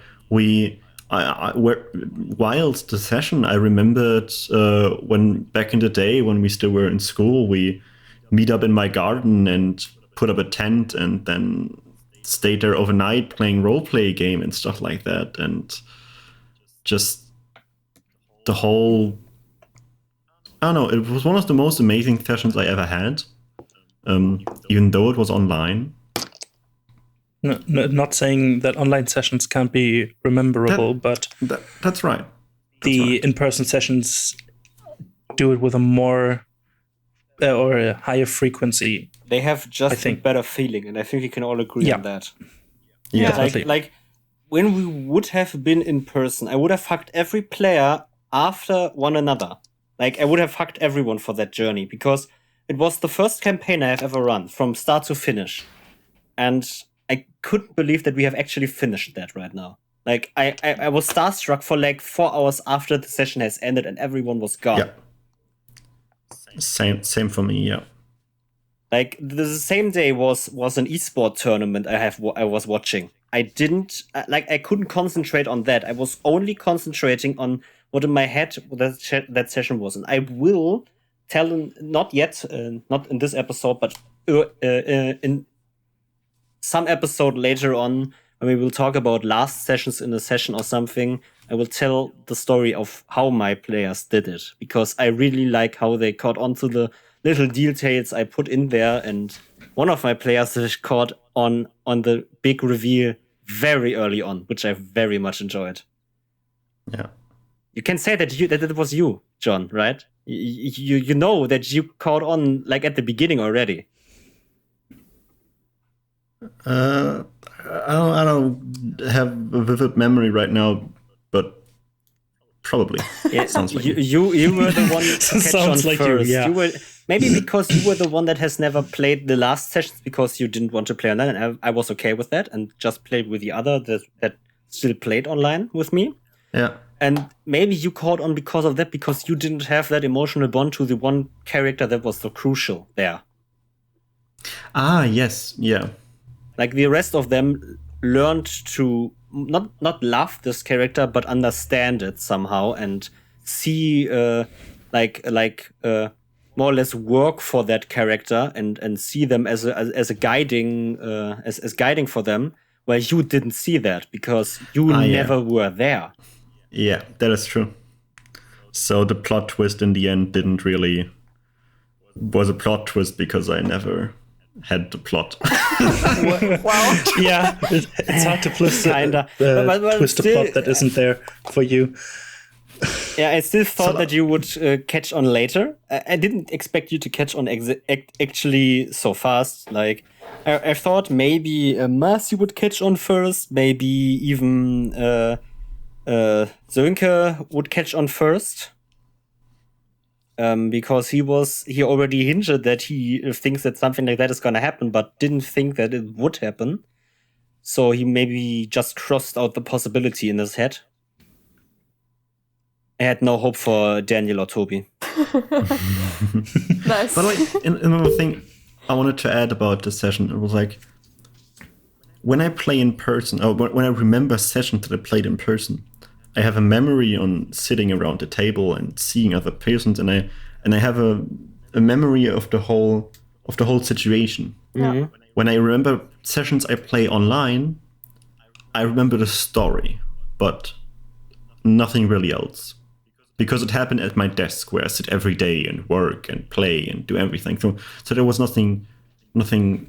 whilst the session, I remembered when back in the day when we still were in school, we meet up in my garden and put up a tent and then stayed there overnight playing roleplay game and stuff like that. And just the whole, I don't know, it was one of the most amazing sessions I ever had, even though it was online. No, not saying that online sessions can't be rememberable, but that's right. The in-person sessions do it with a more or a higher frequency. They have just a better feeling, and I think we can all agree on that. Yeah, like when we would have been in person, I would have fucked every player after one another. Like I would have fucked everyone for that journey, because it was the first campaign I have ever run from start to finish, and I couldn't believe that we have actually finished that right now. Like I was starstruck for like 4 hours after the session has ended and everyone was gone. Yeah. Same for me. Yeah. Like the same day was an esport tournament I was watching. I couldn't concentrate on that. I was only concentrating on what in my head that session was, and I will tell not yet, not in this episode, but in some episode later on, when we will talk about last sessions in a session or something, I will tell the story of how my players did it, because I really like how they caught on to the little details I put in there. And one of my players caught on the big reveal very early on, which I very much enjoyed. Yeah. You can say that it was you, John, right? You know that you caught on like at the beginning already. I don't have a vivid memory right now, but probably. Yeah, sounds like you were the one to catch on like first. You were, maybe because you were the one that has never played the last sessions because you didn't want to play online, and I was okay with that and just played with the other that still played online with me. Yeah. And maybe you caught on because of that, because you didn't have that emotional bond to the one character that was so crucial there. Ah, yes, yeah. Like the rest of them learned to not love this character, but understand it somehow and see more or less work for that character and see them as a guiding as guiding for them. Well, you didn't see that because you never were there. Yeah, that is true. So the plot twist in the end was a plot twist because I never had the plot. Wow. Yeah, it's hard to twist Kinda. twist a plot that isn't there for you. Yeah, I still thought that you would catch on later. I didn't expect you to catch on actually so fast. Like, I thought maybe Mas you would catch on first. Maybe even Sönke would catch on first. Because he already hinted that he thinks that something like that is going to happen, but didn't think that it would happen. So he maybe just crossed out the possibility in his head. I had no hope for Daniel or Toby. Nice. But like another thing I wanted to add about this session, it was like when I play in person, or when I remember sessions that I played in person, I have a memory on sitting around the table and seeing other persons, and I have a memory of the whole situation. Mm-hmm. When I remember sessions I play online, I remember the story, but nothing really else. Because it happened at my desk where I sit every day and work and play and do everything. So there was nothing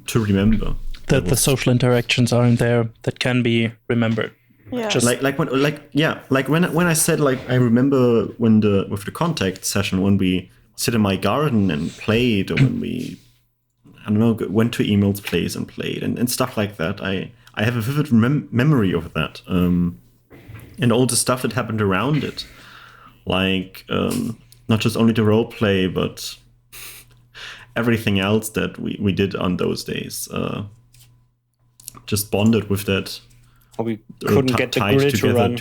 to remember. The social interactions aren't there that can be remembered. Yeah. Just when I said like I remember with the contact session when we sit in my garden and played, or when we went to Emil's place and played and stuff like that. I I have a vivid memory of that, and all the stuff that happened around it, like not just only the role play, but everything else that we did on those days. Just bonded with that. We couldn't get the grill to run.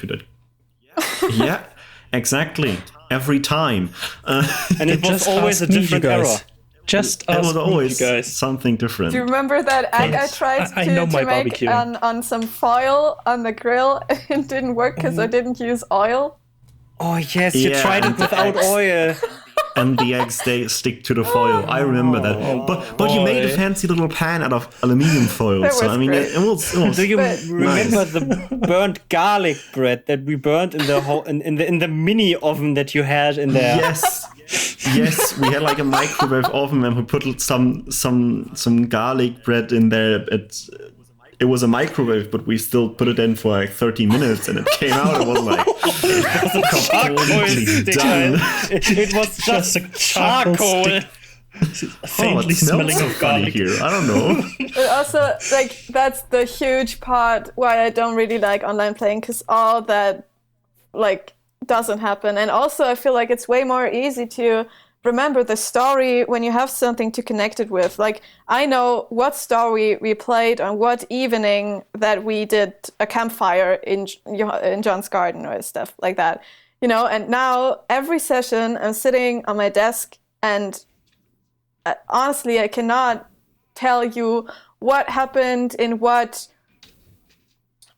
Yeah, exactly. Every time. And it was always a different error. Just it was always guys. something different. Do you remember that egg I tried to make on some foil on the grill? It didn't work because I didn't use oil. Oh yes, you tried it without oil. And the eggs, they stick to the foil. I remember that. But you made a fancy little pan out of aluminium foil. So I mean, it was Do you remember the burnt garlic bread that we burnt in the in the mini oven that you had in there? Yes, we had like a microwave oven, and we put some garlic bread in there. It was a microwave, but we still put it in for like 30 minutes, and it came out. It was like completely done. It was just a charcoal. Faintly smelling of garlic here. I don't know. But also, like, that's the huge part why I don't really like online playing, because all that like doesn't happen. And also, I feel like it's way more easy to remember the story when you have something to connect it with. Like, I know what story we played on what evening that we did a campfire in John's garden or stuff like that, you know. And now every session I'm sitting on my desk, and honestly, I cannot tell you what happened in what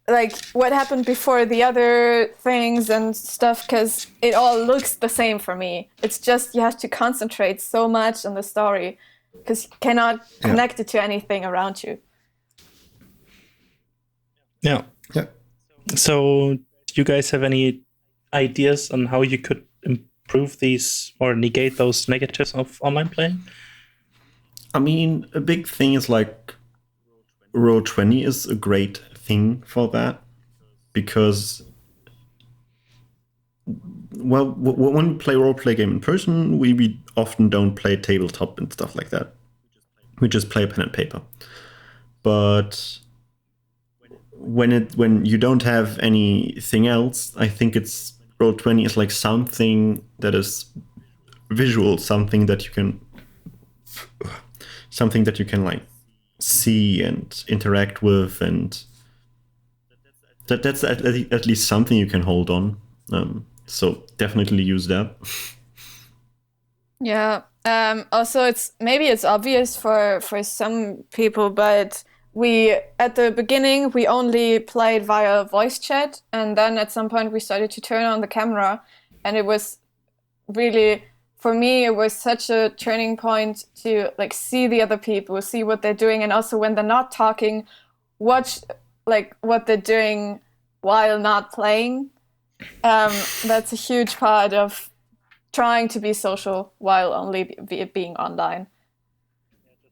happened before the other things and stuff, because it all looks the same for me. It's just you have to concentrate so much on the story because you cannot connect it to anything around you. Yeah. So do you guys have any ideas on how you could improve these or negate those negatives of online playing? I mean, a big thing is like Roll20 is a great thing for that, because when we play role-play game in person, we often don't play tabletop and stuff like that. We just play pen and paper. But when you don't have anything else, I think it's Roll20 is like something that is visual, something that you can like see and interact with, and that's at least something you can hold on. So definitely use that. Yeah. Also, it's obvious for some people, but at the beginning we only played via voice chat, and then at some point we started to turn on the camera, and it was really, for me, it was such a turning point to like see the other people, see what they're doing, and also when they're not talking, watch like what they're doing while not playing. That's a huge part of trying to be social while only being online.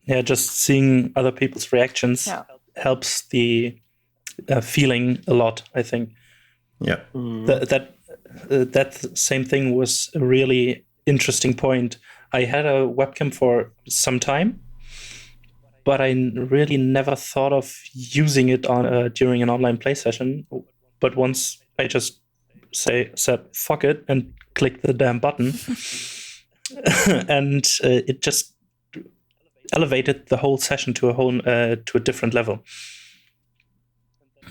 Yeah, just seeing other people's reactions helps the feeling a lot, I think. Yeah. That same thing was a really interesting point. I had a webcam for some time, but I really never thought of using it during an online play session. But once I just said fuck it and clicked the damn button, and it just elevated the whole session to a different level.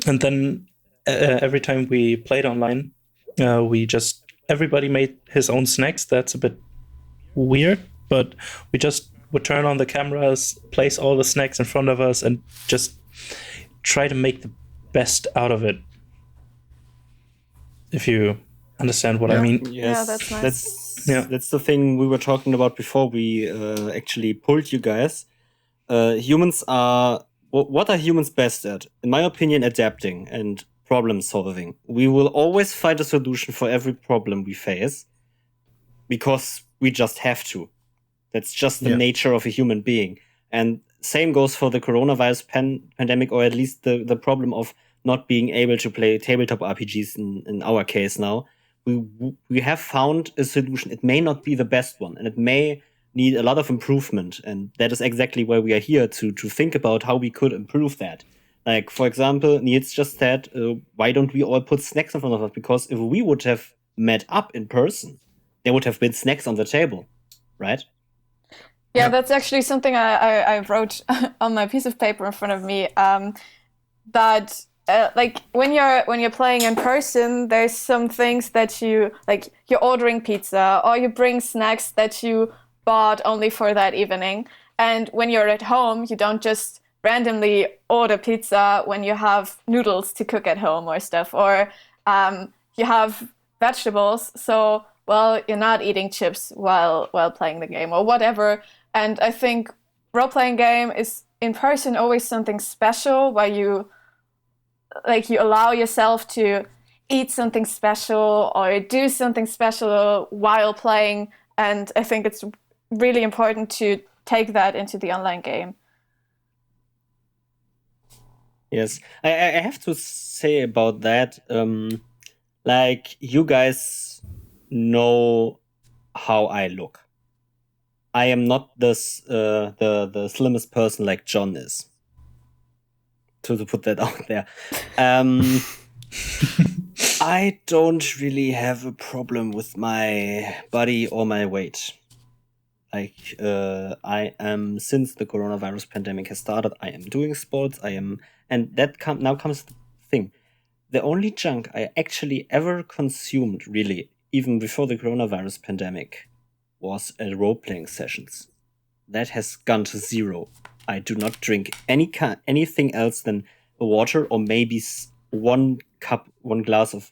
And then every time we played online, everybody made his own snacks. That's a bit weird, but we just would turn on the cameras, place all the snacks in front of us, and just try to make the best out of it. If you understand what I mean. Yes, yeah, that's nice. That's the thing we were talking about before we actually pulled you guys. Humans are... What are humans best at? In my opinion, adapting and problem solving. We will always find a solution for every problem we face because we just have to. That's just the nature of a human being. And same goes for the coronavirus pandemic, or at least the problem of not being able to play tabletop RPGs in our case now. We have found a solution. It may not be the best one, and it may need a lot of improvement. And that is exactly why we are here, to think about how we could improve that. Like, for example, Niels just said, why don't we all put snacks in front of us? Because if we would have met up in person, there would have been snacks on the table, right? Yeah, Yep. that's actually something I wrote on my piece of paper in front of me. That like when you're playing in person, there's some things that you like. You're ordering pizza or you bring snacks that you bought only for that evening. And when you're at home, you don't just randomly order pizza when you have noodles to cook at home or stuff, or you have vegetables. So well, you're not eating chips while playing the game or whatever. And I think role playing game is in person always something special where you allow yourself to eat something special or do something special while playing. And I think it's really important to take that into the online game. Yes, I have to say about that. Like, you guys know how I look. I am not the slimmest person like John is. To put that out there. I don't really have a problem with my body or my weight. Like, I am, since the coronavirus pandemic has started, I am doing sports. And that now comes the thing. The only junk I actually ever consumed, really, even before the coronavirus pandemic, was role-playing sessions. That has gone to zero. I do not drink anything else than water, or maybe one glass of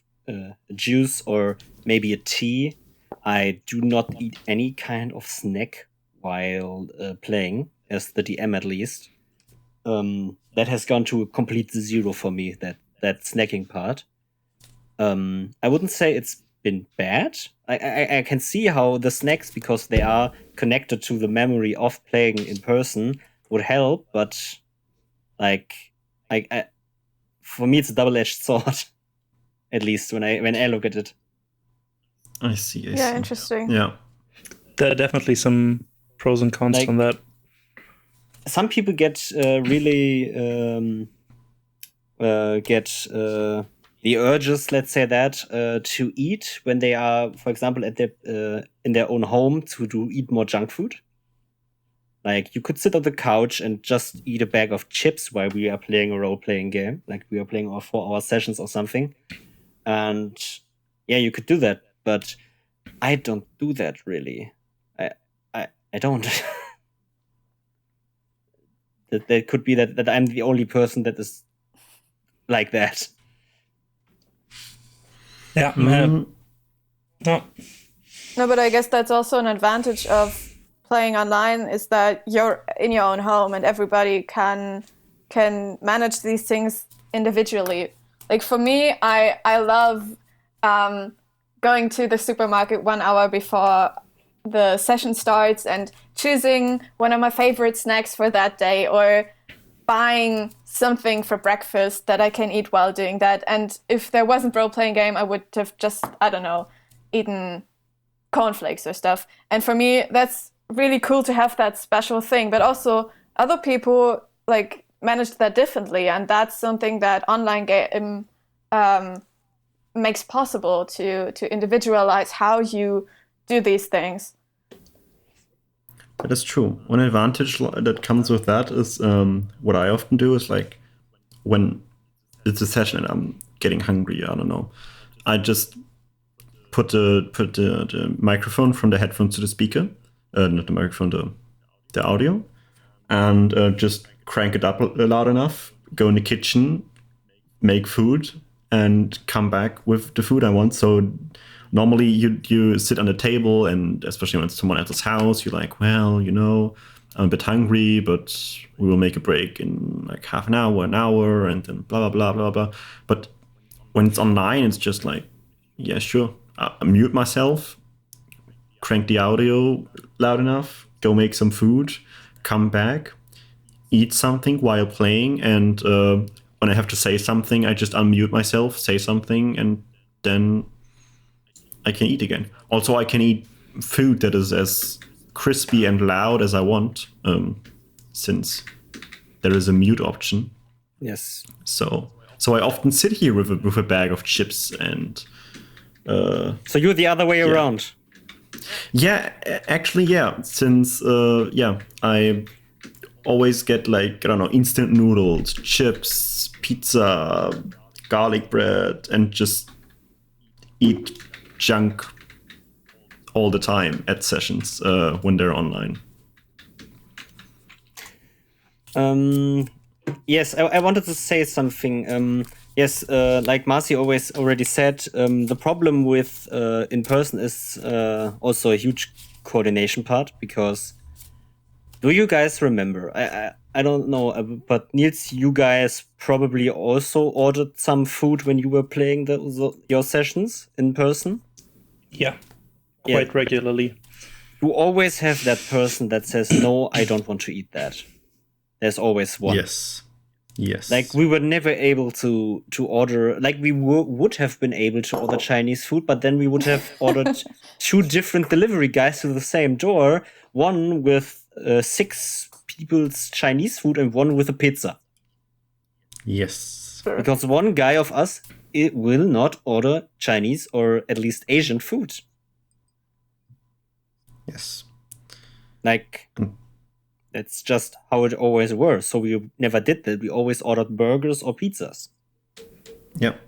juice, or maybe a tea. I do not eat any kind of snack while playing, as the DM at least. That has gone to a complete zero for me, that snacking part. I wouldn't say it's been bad. I can see how the snacks, because they are connected to the memory of playing in person, would help, but like for me it's a double-edged sword. At least when I look at it. I see. Yeah, interesting. Yeah. There are definitely some pros and cons from that. Some people get really the urges, let's say that, to eat when they are, for example, at in their own home, to eat more junk food. Like, you could sit on the couch and just eat a bag of chips while we are playing a role-playing game. Like, we are playing our 4-hour sessions or something. And yeah, you could do that, but I don't do that really. I don't. that could be that I'm the only person that is like that. Yeah, man. No. No, but I guess that's also an advantage of playing online, is that you're in your own home and everybody can manage these things individually. Like, for me, I love going to the supermarket 1 hour before the session starts and choosing one of my favorite snacks for that day, or buying something for breakfast that I can eat while doing that. And if there wasn't role-playing game, I would have just, I don't know, eaten cornflakes or stuff. And for me, that's really cool to have that special thing. But also, other people like manage that differently, and that's something that online game makes possible, to individualize how you do these things. That is true. One advantage that comes with that is what I often do is, like, when it's a session and I'm getting hungry, I don't know, I just put the microphone from the headphones to the speaker, not the microphone, the audio, and just crank it up loud enough, go in the kitchen, make food, and come back with the food I want. So normally you sit on the table, and especially when it's someone else's house, you're like, well, you know, I'm a bit hungry, but we will make a break in like half an hour, and then blah, blah, blah, blah, blah. But when it's online, it's just like, yeah, sure. I mute myself, crank the audio loud enough, go make some food, come back, eat something while playing, and when I have to say something, I just unmute myself, say something, and then I can eat again. Also, I can eat food that is as crispy and loud as I want, since there is a mute option. Yes. So I often sit here with a bag of chips and. So you're the other way around. Yeah, actually, yeah. Since I always get like, I don't know, instant noodles, chips, pizza, garlic bread, and just eat junk all the time at sessions when they're online. Yes, I wanted to say something. Yes, like Marcy already said, the problem with in person is also a huge coordination part, because do you guys remember? I don't know, but Niels, you guys probably also ordered some food when you were playing your sessions in person? Yeah, quite regularly. You always have that person that says, no, I don't want to eat that. There's always one. Yes. Like, we were never able to order, like, we would have been able to order Chinese food, but then we would have ordered 2 different delivery guys to the same door, one with 6 people's Chinese food and one with a pizza. Yes. Because one guy of us will not order Chinese or at least Asian food. Yes. Like, that's just how it always was. So we never did that. We always ordered burgers or pizzas. Yep.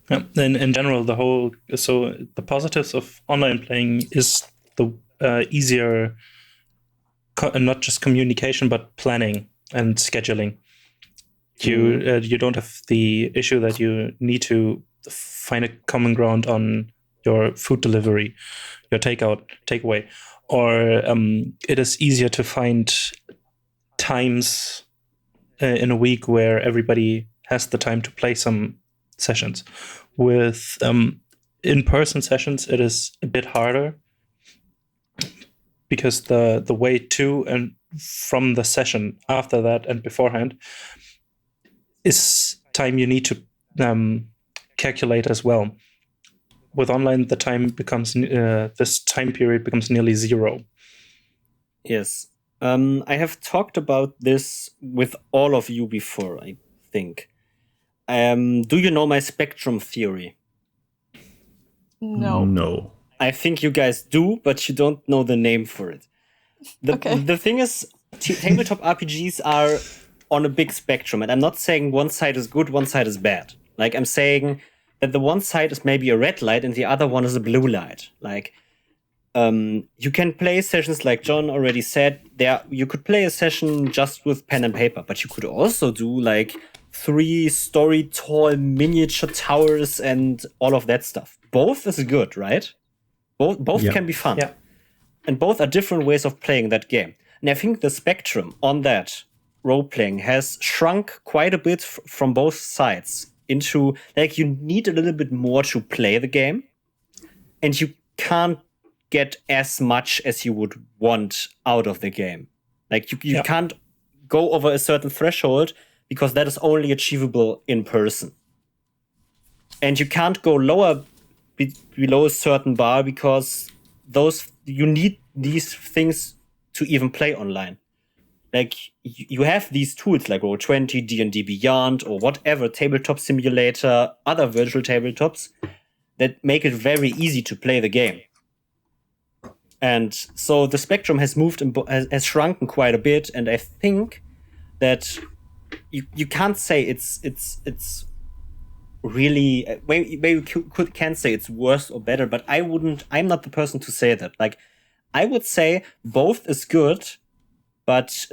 Yeah. In general, the positives of online playing is the easier, not just communication, but planning and scheduling. You don't have the issue that you need to find a common ground on your food delivery, your takeaway, or it is easier to find times in a week where everybody has the time to play some sessions. With in-person sessions, it is a bit harder, because the way to and from the session, after that and beforehand, is time you need to calculate as well. With online, the time becomes this time period becomes nearly zero. Yes. I have talked about this with all of you before, I think. Do you know my spectrum theory? No. I think you guys do, but you don't know the name for it. The thing is, tabletop RPGs are on a big spectrum, and I'm not saying one side is good, one side is bad. Like, I'm saying that the one side is maybe a red light and the other one is a blue light. Like, you can play sessions, like John already said. You could play a session just with pen and paper, but you could also do like 3 story tall miniature towers and all of that stuff. Both is good, right? Both can be fun. Yeah. And both are different ways of playing that game. And I think the spectrum on that role-playing has shrunk quite a bit from both sides into, like, you need a little bit more to play the game, and you can't get as much as you would want out of the game. Like, you can't go over a certain threshold, because that is only achievable in person. And you can't go lower below a certain bar, because you need these things to even play online. Like, you have these tools like Roll20, D&D Beyond, or whatever, tabletop simulator, other virtual tabletops that make it very easy to play the game. And so the spectrum has moved and has shrunken quite a bit, and I think that you can't say it's really, maybe you can say it's worse or better, but I'm not the person to say that. Like, I would say both is good, but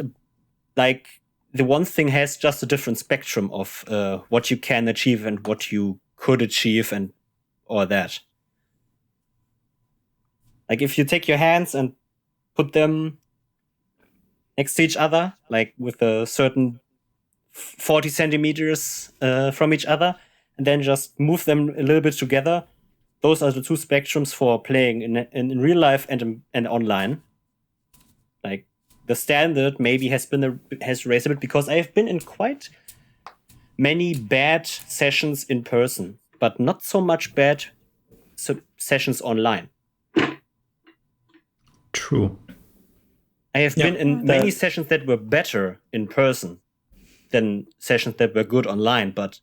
like, the one thing has just a different spectrum of what you can achieve and what you could achieve and all that. Like, if you take your hands and put them next to each other, like with a certain 40 centimeters from each other, and then just move them a little bit together, those are the 2 spectrums for playing in real life and online. Like, the standard maybe has raised a bit, because I have been in quite many bad sessions in person, but not so much bad sessions online. True. I have been in many sessions that were better in person than sessions that were good online. But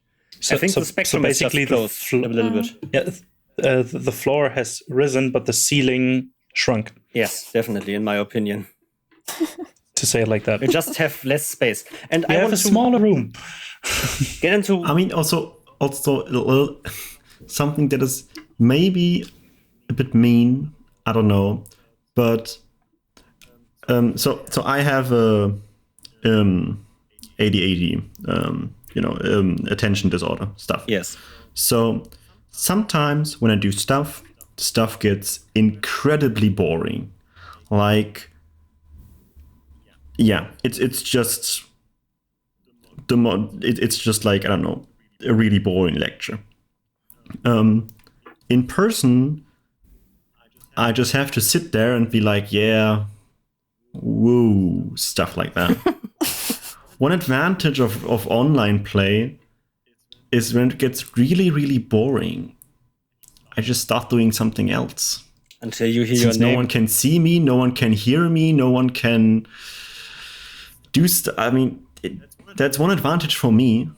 I think the spectrum is just close a little bit. Yeah, the floor has risen, but the ceiling shrunk. Yes, definitely, in my opinion. To say it like that. We just have less space, and I want a smaller room. Get into. I mean, also something that is maybe a bit mean. I don't know, but so I have a ADHD, attention disorder stuff. Yes. So sometimes when I do stuff gets incredibly boring. Like, yeah, it's just it's just like, I don't know, a really boring lecture. In person, I just have to sit there and be like, yeah, woo, stuff like that. One advantage of online play is when it gets really, really boring, I just start doing something else. Until you hear Since your name. No one can see me, no one can hear me, no one can do I mean, that's one advantage for me.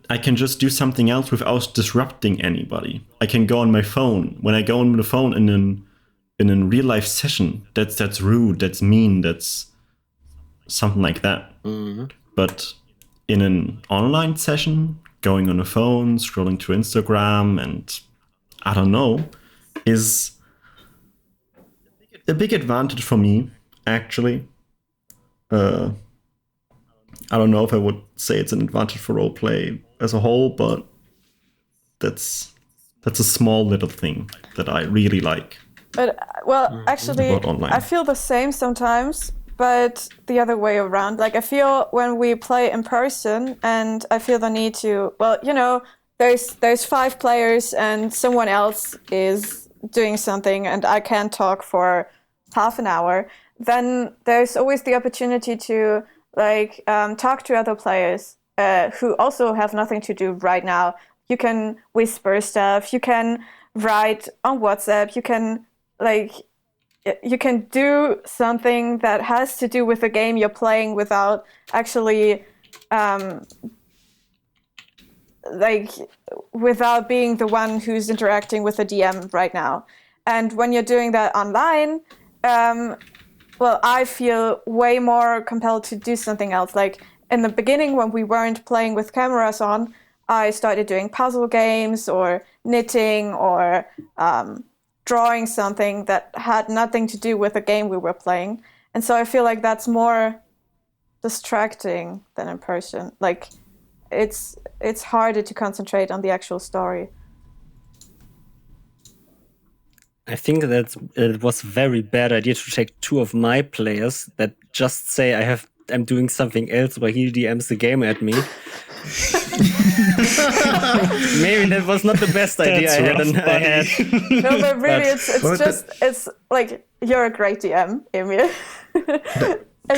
I can just do something else without disrupting anybody. I can go on my phone. When I go on the phone in a real life session, that's rude, that's mean, that's something like that. Mm-hmm. But in an online session, going on a phone, scrolling through Instagram, and I don't know, is a big advantage for me, actually. I don't know if I would say it's an advantage for roleplay as a whole, but that's a small little thing that I really like. But, well, actually, about online. I feel the same sometimes, but the other way around. Like, I feel when we play in person and I feel the need to, well, there's 5 players and someone else is doing something and I can't talk for half an hour, then there's always the opportunity to talk to other players who also have nothing to do right now. You can whisper stuff, you can write on WhatsApp, you can do something that has to do with the game you're playing without actually without being the one who's interacting with the DM right now. And when you're doing that online, I feel way more compelled to do something else. Like in the beginning, when we weren't playing with cameras on, I started doing puzzle games or knitting or drawing something that had nothing to do with the game we were playing. And so I feel like that's more distracting than in person. Like it's harder to concentrate on the actual story. I think that it was a very bad idea to take 2 of my players that just say I'm doing something else while he DMs the game at me. Maybe that was not the best idea I had. No, but really, it's like, you're a great DM, Emil.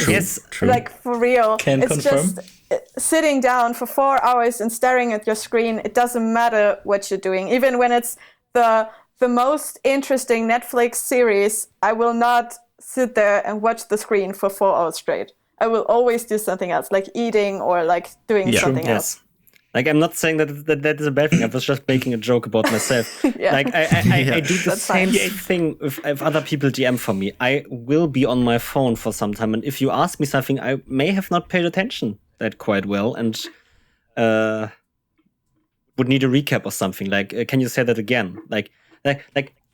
Yes, true. Like, for real. Can it's confirm. Just sitting down for 4 hours and staring at your screen. It doesn't matter what you're doing. Even when it's the most interesting Netflix series, I will not sit there and watch the screen for 4 hours straight. I will always do something else, like eating or like doing something else. Like, I'm not saying that is a bad thing. I was just making a joke about myself. Yeah. Like, I do the That's same fine. thing if other people DM for me. I will be on my phone for some time, and if you ask me something, I may have not paid attention that quite well, and would need a recap or something. Like, can you say that again? Like I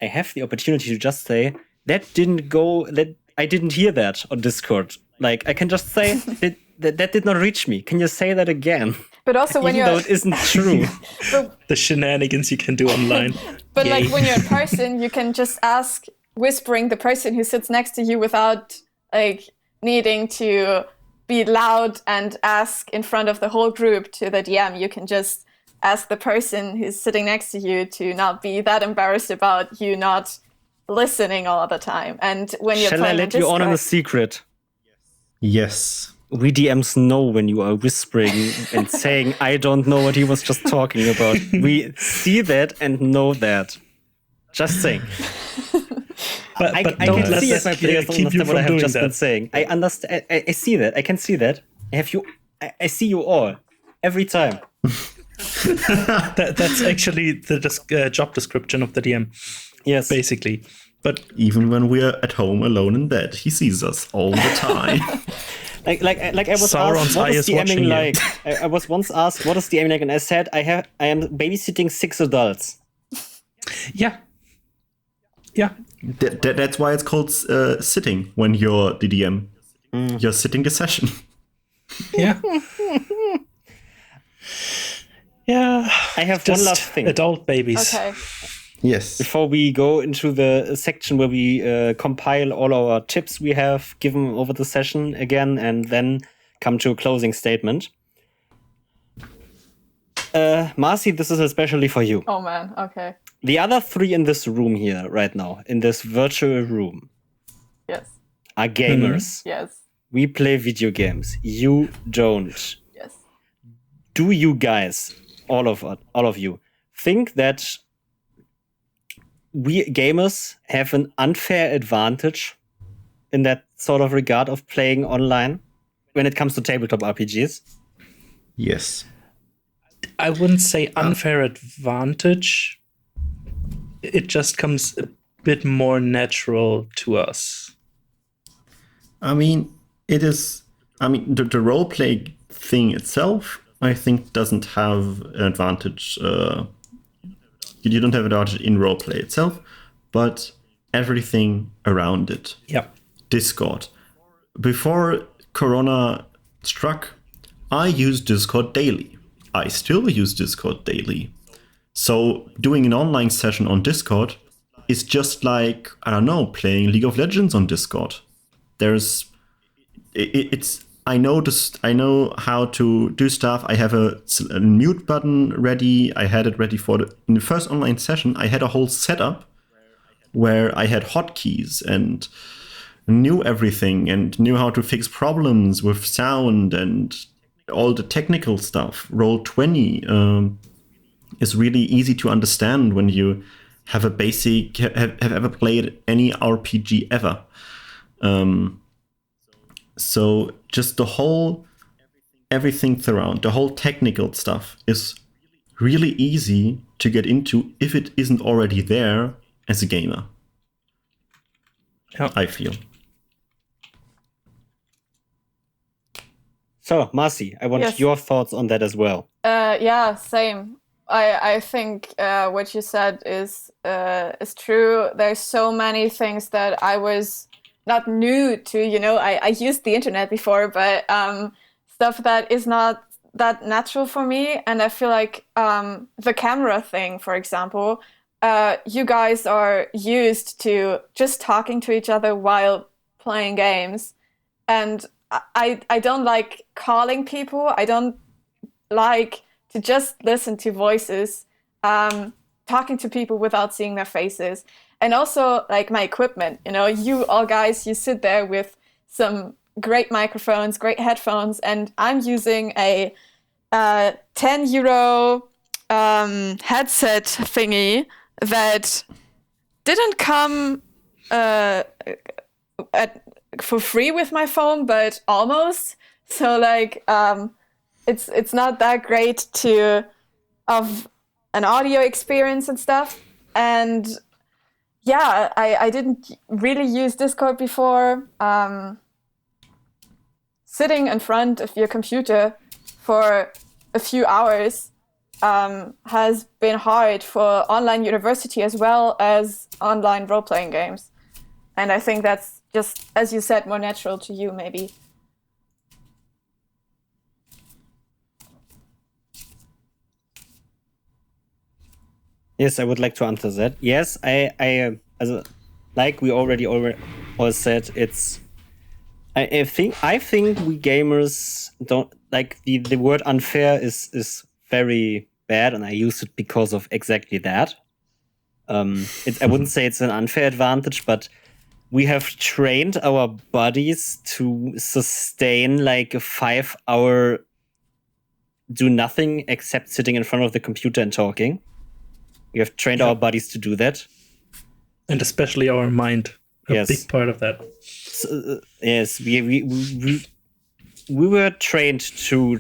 have the opportunity to just say, that I didn't hear that on Discord. Like, I can just say, that did not reach me. Can you say that again? But also when Even though it isn't true. The shenanigans you can do online. But Yay. like when you're in person, you can just ask, whispering the person who sits next to you without like needing to be loud and ask in front of the whole group to the DM. You can just ask the person who's sitting next to you to not be that embarrassed about you not listening all the time. And when you're Shall I playing let you on a Discord, secret? Yes. We DMs know when you are whispering and saying, I don't know what he was just talking about. We see that and know that. Just saying. But I don't can let see that as my players don't keep you understand what I from have doing just been that. saying. I understand. I see that. I can see that. Have you I see you all every time. That's actually the job description of the DM, Yes. basically. But Even when we're at home alone in bed, he sees us all the time. Like I was Sauron's asked, what eye is is watching DMing you. like? I was once asked, what is DMing like? And I said, I am babysitting 6 adults. yeah. That's why it's called sitting when you're the DM. You're sitting the session. Yeah. Yeah. I have Just one last thing. adult babies. Okay. Yes. Before we go into the section where we compile all our tips we have given over the session again, and then come to a closing statement. Marcy, this is especially for you. Oh man. Okay. The other 3 in this room here right now, in this virtual room, Yes. are gamers. Yes. We play video games. You don't. Yes. Do you guys, all of you, think that we gamers have an unfair advantage in that sort of regard of playing online when it comes to tabletop RPGs? Yes. I wouldn't say unfair advantage. It just comes a bit more natural to us. I mean, it is. I mean, the roleplay thing itself, I think, doesn't have an advantage. You don't have an advantage in roleplay itself, but everything around it. Yeah. Discord. Before Corona struck, I used Discord daily. I still use Discord daily. So doing an online session on Discord is just like, I don't know, playing League of Legends on Discord. I know how to do stuff. I have a mute button ready. I had it ready in the first online session. I had a whole setup where I had hotkeys and knew everything and knew how to fix problems with sound and all the technical stuff. Roll20 is really easy to understand when you have have ever played any RPG ever. So just everything around, the whole technical stuff is really easy to get into if it isn't already there as a gamer. Yeah. I feel. So, Marcy, I want Yes. your thoughts on that as well. Yeah, same. I think what you said is true. There's so many things that I was not new to. I used the internet before, but stuff that is not that natural for me. And I feel like the camera thing, for example, you guys are used to just talking to each other while playing games, and I don't like calling people. I don't like to just listen to voices, talking to people without seeing their faces. And also, like, my equipment, you all guys, you sit there with some great microphones, great headphones, and I'm using a €10 headset thingy that didn't come for free with my phone, but almost. So, like, it's not that great of an audio experience and stuff. And yeah, I didn't really use Discord before. Sitting in front of your computer for a few hours has been hard for online university as well as online role-playing games. And I think that's just, as you said, more natural to you, maybe. Yes, I would like to answer that. Yes, I like we already all said, I think we gamers don't like the word unfair is very bad, and I use it because of exactly that. I wouldn't say it's an unfair advantage, but we have trained our bodies to sustain like a 5-hour do nothing except sitting in front of the computer and talking. We have trained our bodies to do that. And especially our mind. A big part of that. So, yes, we we were trained to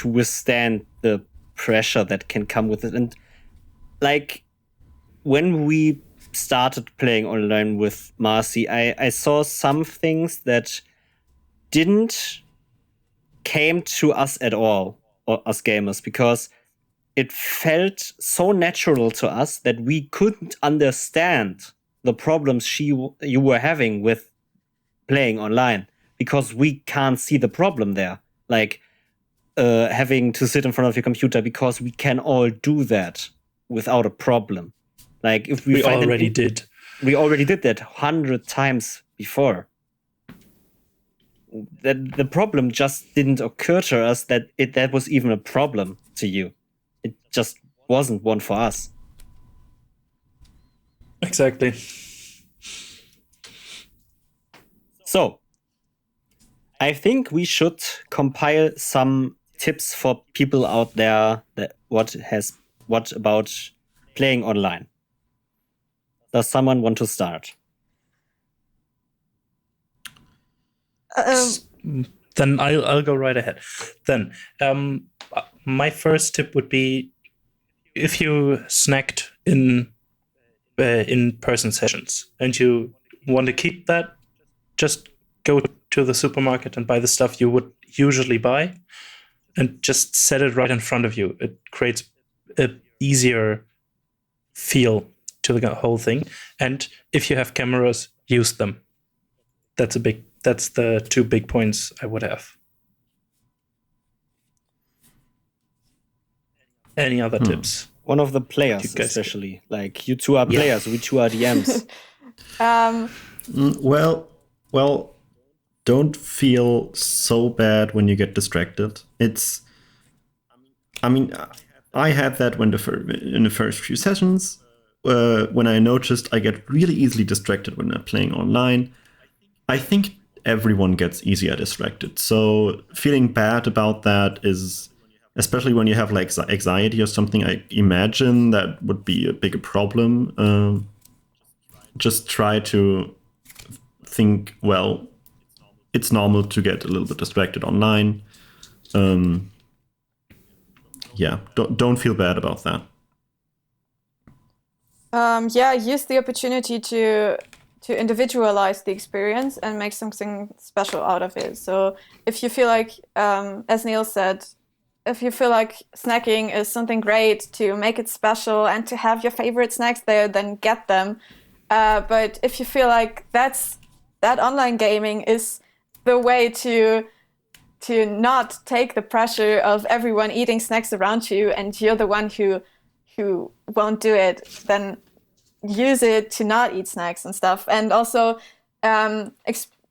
withstand the pressure that can come with it. And like when we started playing online with Marcy, I saw some things that didn't came to us at all, or us gamers, because it felt so natural to us that we couldn't understand the problems you were having with playing online, because we can't see the problem there. Like having to sit in front of your computer, because we can all do that without a problem. Like if we already did. We already did that 100 times before. That the problem just didn't occur to us that was even a problem to you. It just wasn't one for us. Exactly. So, I think we should compile some tips for people out there that what about playing online. Does someone want to start? Then I'll go right ahead. Then my first tip would be, if you snacked in person sessions and you want to keep that, just go to the supermarket and buy the stuff you would usually buy and just set it right in front of you. It creates an easier feel to the whole thing. And if you have cameras, use them. That's the 2 big points I would have. Any other tips? One of the players, especially. Like, you two are players, we two are DMs. Well, don't feel so bad when you get distracted. I had that in the first few sessions, when I noticed I get really easily distracted when I'm playing online. I think everyone gets easier distracted. So feeling bad about that is, especially when you have like anxiety or something, I imagine that would be a bigger problem. Just try to think, well, it's normal to get a little bit distracted online. Don't feel bad about that. Use the opportunity to individualize the experience and make something special out of it. So if you feel like, as Neil said, if you feel like snacking is something great, to make it special and to have your favorite snacks there, then get them. But if you feel like that online gaming is the way to not take the pressure of everyone eating snacks around you and you're the one who won't do it, then use it to not eat snacks and stuff. And also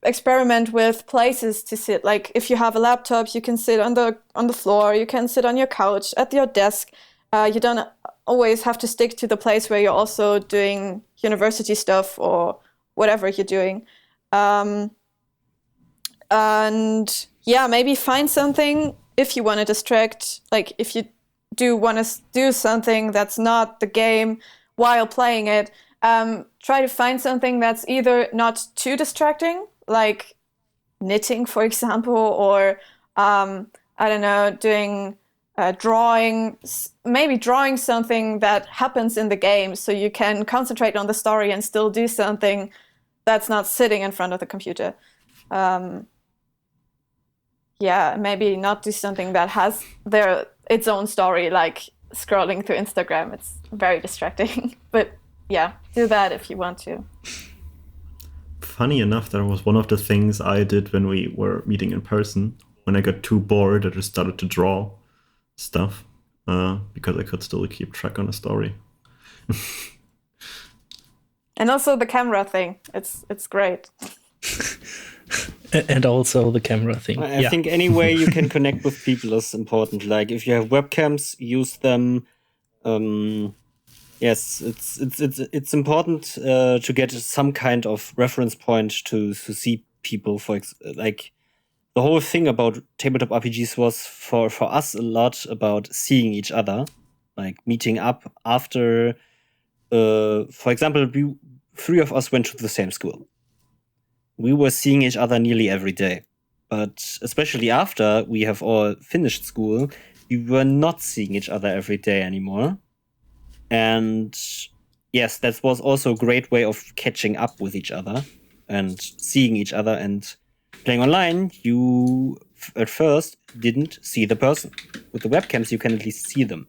experiment with places to sit. Like if you have a laptop, you can sit on the floor, you can sit on your couch, at your desk. You don't always have to stick to the place where you're also doing university stuff or whatever you're doing. And yeah, maybe find something if you want to distract, like if you do want to do something that's not the game while playing it, try to find something that's either not too distracting, like knitting, for example, or I don't know, doing drawing, maybe drawing something that happens in the game so you can concentrate on the story and still do something that's not sitting in front of the computer. Maybe not do something that has its own story, like scrolling through Instagram. It's very distracting. But yeah, do that if you want to. Funny enough, that was one of the things I did when we were meeting in person. When I got too bored, I just started to draw stuff because I could still keep track on a story. And also the camera thing. It's great. And also the camera thing. I think any way you can connect with people is important. Like if you have webcams, use them. Yes, it's important to get some kind of reference point to see people. Like the whole thing about tabletop RPGs was for us a lot about seeing each other, like meeting up after. For example, 3 of us went to the same school. We were seeing each other nearly every day, But especially after we have all finished school, we were not seeing each other every day anymore. And yes, that was also a great way of catching up with each other and seeing each other. And playing online, you at first didn't see the person. With the webcams, you can at least see them.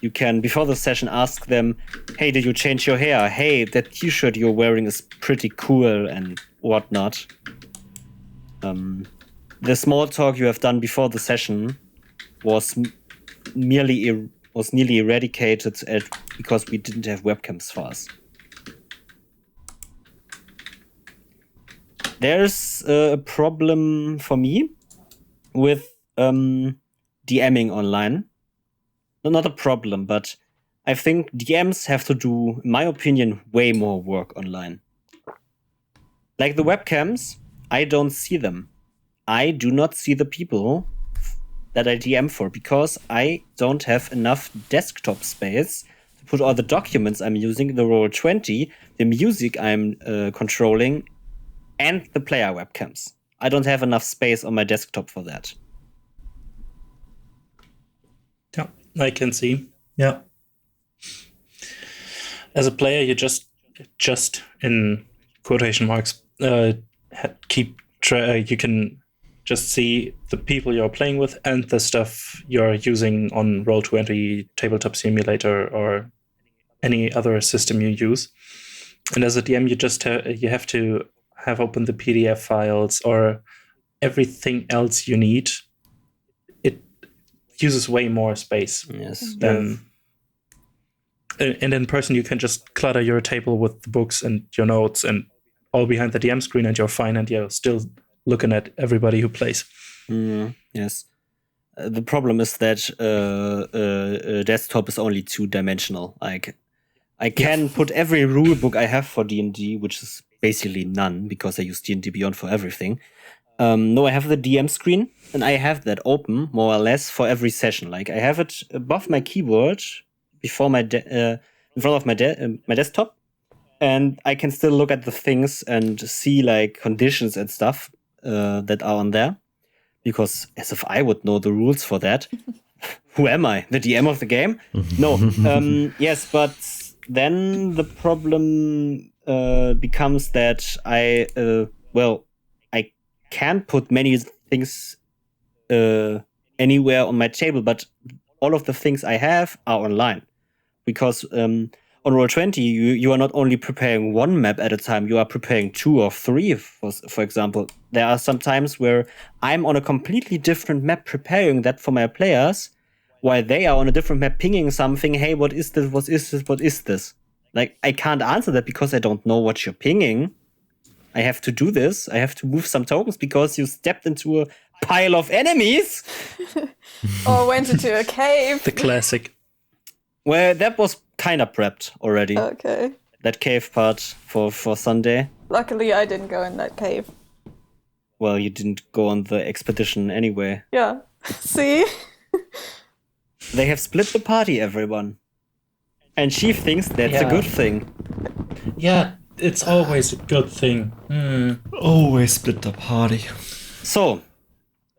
You can, before the session, ask them, hey, did you change your hair? Hey, that t-shirt you're wearing is pretty cool and whatnot. The small talk you have done before the session was nearly eradicated because we didn't have webcams for us. There's a problem for me with DMing online. Not a problem, but I think DMs have to do, in my opinion, way more work online. Like the webcams, I don't see them. I do not see the people that I DM for because I don't have enough desktop space to put all the documents I'm using, the Roll20, the music I'm controlling, and the player webcams. I don't have enough space on my desktop for that. Yeah, I can see. Yeah. As a player, you just in quotation marks, you can just see the people you're playing with and the stuff you're using on Roll20, Tabletop Simulator, or any other system you use. And as a DM, you have to have open the PDF files or everything else you need. It uses way more space than. And in person, you can just clutter your table with the books and your notes and all behind the DM screen, and you're fine, and you're still looking at everybody who plays. Yes. The problem is that desktop is only 2-dimensional. Like, I can put every rule book I have for D&D, which is basically none, because I use D&D Beyond for everything. No, I have the DM screen, and I have that open, more or less, for every session. Like, I have it above my keyboard, before my in front of my desktop, and I can still look at the things and see like conditions and stuff that are on there. Because as if I would know the rules for that. Who am I? The DM of the game? No. Yes, but then the problem becomes that I can't put many things anywhere on my table, but all of the things I have are online. Because on Roll20, you are not only preparing one map at a time, you are preparing 2 or 3, for example. There are some times where I'm on a completely different map preparing that for my players, while they are on a different map pinging something, hey, what is this, what is this, what is this? Like, I can't answer that because I don't know what you're pinging. I have to do this. I have to move some tokens because you stepped into a pile of enemies. Or went into a cave. The classic. Well, that was kind of prepped already. Okay. That cave part for Sunday. Luckily, I didn't go in that cave. Well, you didn't go on the expedition anyway. Yeah. See? They have split the party, everyone. And she thinks that's a good thing. Yeah, it's always a good thing. Always split the party. So,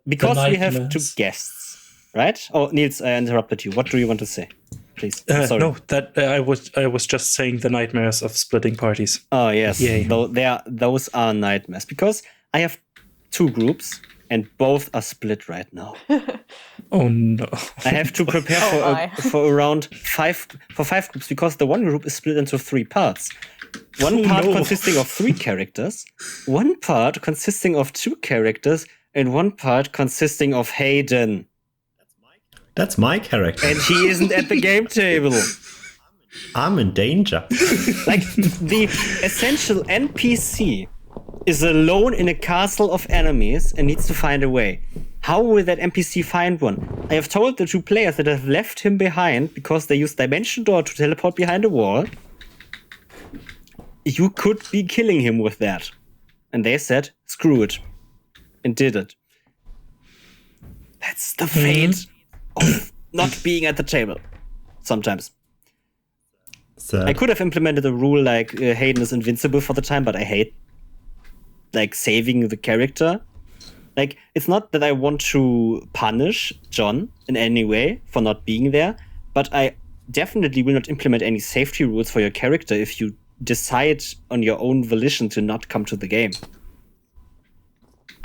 because we have nightmares. 2 guests, right? Oh, Niels, I interrupted you. What do you want to say? Please. Sorry. No, that I was just saying the nightmares of splitting parties. Oh, yes. Yay. Those are nightmares. Because I have 2 groups, and both are split right now. Oh, no. I have to prepare for around 5 groups, because the one group is split into 3 parts. One part consisting of 3 characters, one part consisting of 2 characters, and one part consisting of Hayden. That's my character. And he isn't at the game table. I'm in danger. Like, the essential NPC is alone in a castle of enemies and needs to find a way. How will that NPC find one? I have told the 2 players that have left him behind because they used Dimension Door to teleport behind a wall. You could be killing him with that. And they said, screw it. And did it. That's the fate of not being at the table. Sometimes. Sad. I could have implemented a rule like Hayden is invincible for the time, but I hate like saving the character. Like, it's not that I want to punish John in any way for not being there, but I definitely will not implement any safety rules for your character if you decide on your own volition to not come to the game.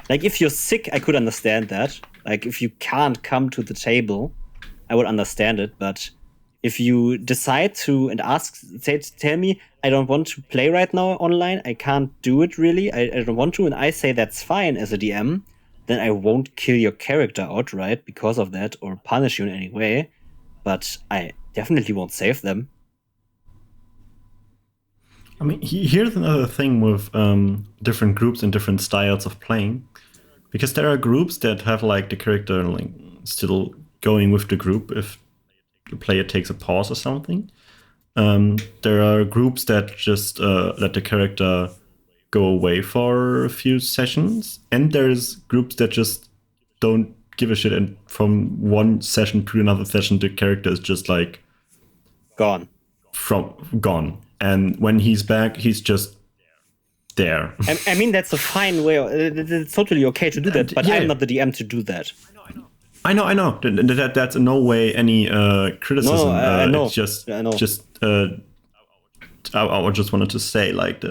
Like, if you're sick, I could understand that. Like, if you can't come to the table, I would understand it. But if you decide to and tell me, I don't want to play right now online, I can't do it really, I don't want to, and I say that's fine as a DM, then I won't kill your character outright because of that or punish you in any way. But I definitely won't save them. I mean, here's another thing with different groups and different styles of playing. Because there are groups that have like the character like still going with the group if the player takes a pause or something. There are groups that just let the character go away for a few sessions, and there's groups that just don't give a shit, and from one session to another session the character is just like Gone. And when he's back, he's just there. I mean, that's a fine way. It's totally okay to do that, but yeah. I'm not the DM to do that. I know. That's in no way any criticism. No, I know. It's just, I know. I just wanted to say, like,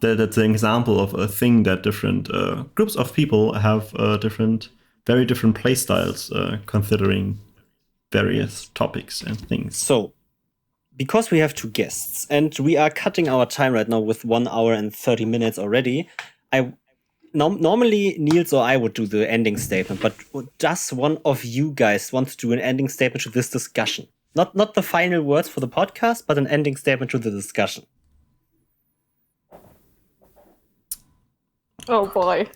that's an example of a thing that different groups of people have very different play styles, considering various topics and things. So, because we have 2 guests and we are cutting our time right now with 1 hour and 30 minutes already, normally Niels or I would do the ending statement, but does one of you guys want to do an ending statement to this discussion? Not the final words for the podcast, but an ending statement to the discussion. Oh boy.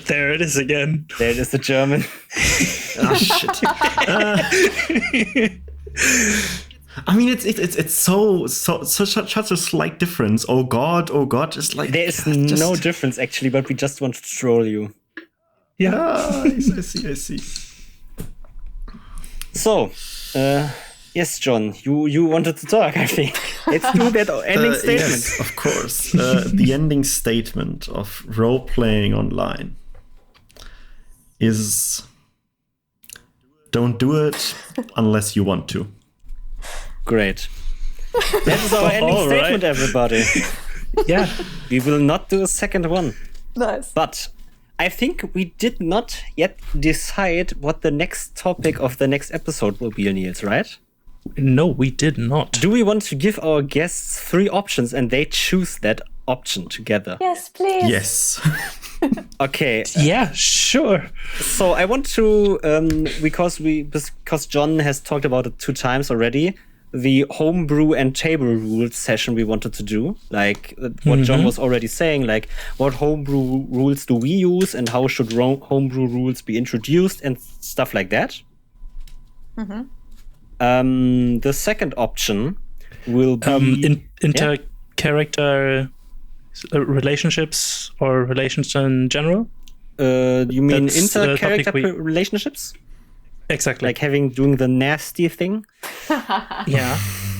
There it is again. There it is, the German. Ah, shit. I mean, it's such a slight difference. Oh god, it's like There is no difference actually, but we just want to troll you. Yeah. I see. So, yes, John, you wanted to talk, I think. Let's do that ending statement. Yes, of course. The ending statement of role-playing online is: don't do it unless you want to. Great. That is our ending All statement, right. everybody. Yeah. We will not do a second one. Nice. But I think we did not yet decide what the next topic of the next episode will be, Niels, right? No, we did not. Do we want to give our guests 3 options and they choose that option together? Yes, please. Yes. Okay. Yeah, sure. So I want to, because John has talked about it 2 times already, the homebrew and table rules session we wanted to do, like what John was already saying, like what homebrew rules do we use and how should homebrew rules be introduced and stuff like that. The second option will be inter-character relationships or relations in general. you mean That's the inter-character topic we- relationships? Exactly. Like doing the nasty thing? yeah.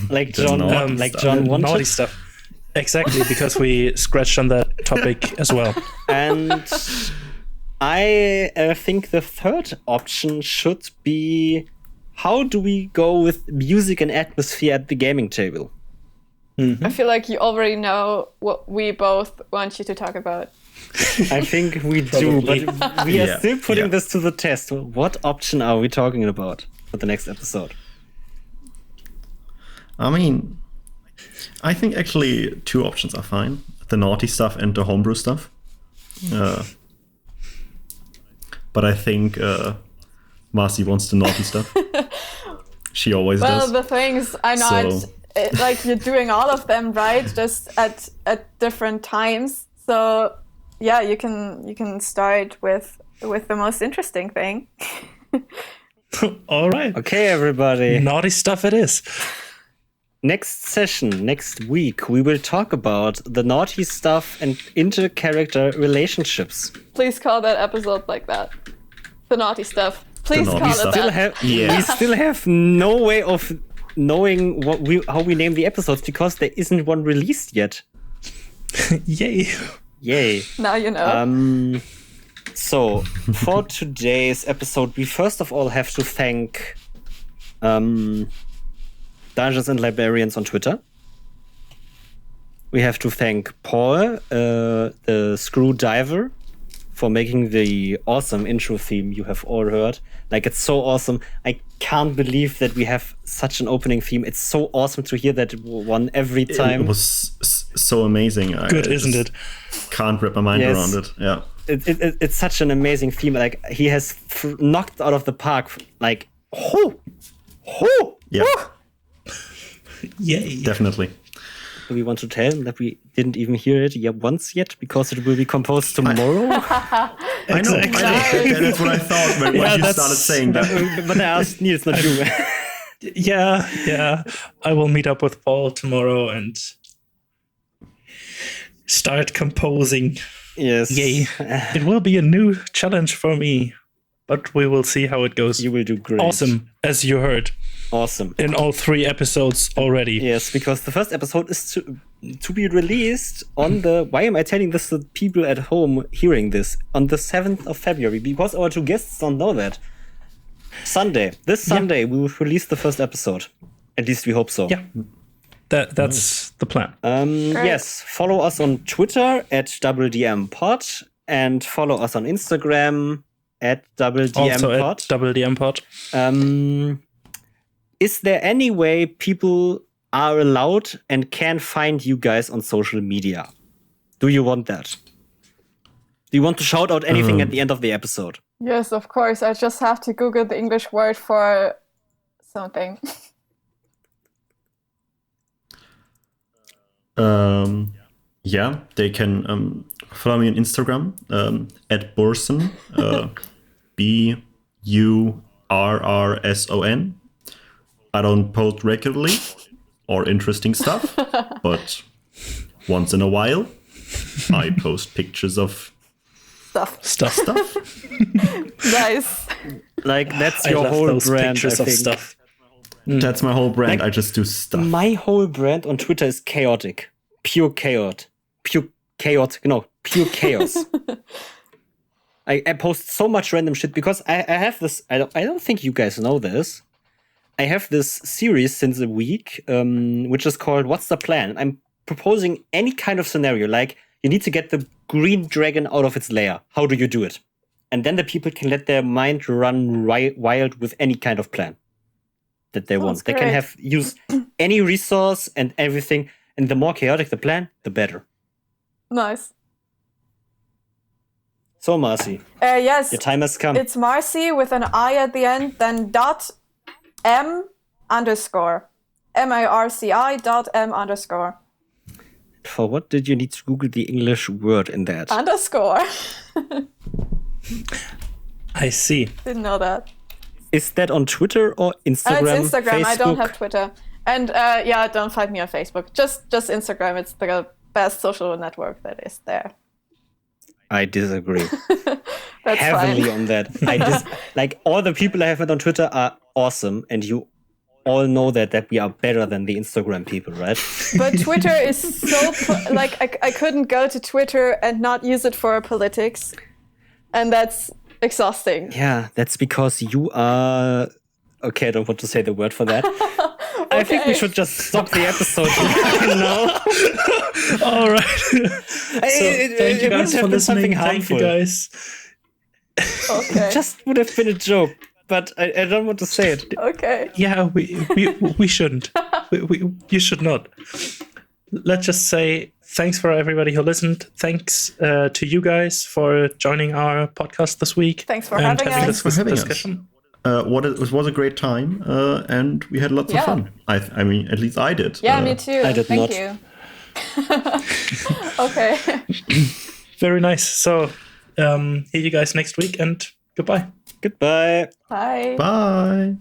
Like The John, naughty like stuff. John wanted. Naughty stuff. Exactly, because we scratched on that topic as well. And I think the third option should be, how do we go with music and atmosphere at the gaming table? I feel like you already know what we both want you to talk about. I think we do, but we are Yeah, still putting yeah. this to the test. What option are we talking about for the next episode? I mean, I think actually 2 options are fine: the naughty stuff and the homebrew stuff. But I think Marcy wants the naughty stuff. She always Well, does. the things I know, So- like you're doing all of them, right? Just at different times. So yeah, you can start with the most interesting thing. All right. Okay, everybody. Naughty stuff it is. Next session, next week, we will talk about the naughty stuff and inter-character relationships. Please call that episode like that. The naughty stuff. Please naughty call stuff. it Still that. Yeah. We still have no way of knowing how we name the episodes because there isn't one released yet. Yay. Yay. Now you know. So, for today's episode, we first of all have to thank Dungeons and Librarians on Twitter. We have to thank Paul, the Screwdiver, for making the awesome intro theme you have all heard. Like, it's so awesome. I can't believe that we have such an opening theme. It's so awesome to hear that one every time. It was so amazing. Good, isn't it? Can't wrap my mind around it. Yeah. It's such an amazing theme. Like, he has knocked out of the park. Like, Yeah. Yay. Definitely. Do we want to tell him that we didn't even hear it once yet because it will be composed tomorrow? I know. That's what I thought when you started saying that. But I asked Niels, not you. Yeah. I will meet up with Paul tomorrow and start composing. Yes. Yay. It will be a new challenge for me, but we will see how it goes. You will do great. Awesome, as you heard. Awesome. In all 3 episodes already. Yes, because the first episode is to be released on the... Why am I telling this to people at home hearing this? On the 7th of February, because our 2 guests don't know that. Sunday. This Sunday, we will release the first episode. At least we hope so. Yeah. That's the plan. Yes, follow us on Twitter at DoubleDMPod and follow us on Instagram at DoubleDMPod. Also at DoubleDMPod. Is there any way people are allowed and can find you guys on social media? Do you want that? Do you want to shout out anything at the end of the episode? Yes, of course. I just have to Google the English word for something. Yeah, they can follow me on Instagram at Burson, BURRSON. I don't post regularly or interesting stuff, but once in a while, I post pictures of Stuff. Nice. Like, that's I your love whole those brand, pictures I of think. stuff. That's my whole brand. Like, I just do stuff. My whole brand on Twitter is chaotic. Pure chaos. Pure chaos. I post so much random shit because I have this... I don't think you guys know this. I have this series since a week, which is called What's the Plan? I'm proposing any kind of scenario, like you need to get the green dragon out of its lair. How do you do it? And then the people can let their mind run wild with any kind of plan that they want. They can use any resource and everything. And the more chaotic the plan, the better. Nice. So, Marcy, Yes. your time has come. It's Marcy with an I at the end, then .m_. MARCI.m_. For what did you need to Google the English word in that? Underscore. I see. Didn't know that. Is that on Twitter or Instagram? It's Instagram. Facebook? I don't have Twitter. And don't find me on Facebook. Just Instagram. It's the best social network that is there. I disagree. That's heavily fine. on that. Like all the people I have met on Twitter are awesome, and you all know that we are better than the Instagram people, right? But Twitter is so I couldn't go to Twitter and not use it for politics, and that's exhausting. Yeah, that's because you are. Okay, I don't want to say the word for that. I think we should just stop the episode now. All right. Thank you guys for listening. Thank you guys. Okay. It just would have been a joke, but I don't want to say it. Okay. Yeah, we shouldn't. You should not. Let's just say thanks for everybody who listened. Thanks to you guys for joining our podcast this week. Thanks for having us. Thanks for having us. It was a great time, and we had lots of fun. I mean, at least I did. Yeah, me too. I did Thank not. you. Okay. Very nice. So, hear you guys next week, and goodbye. Goodbye. Bye. Bye.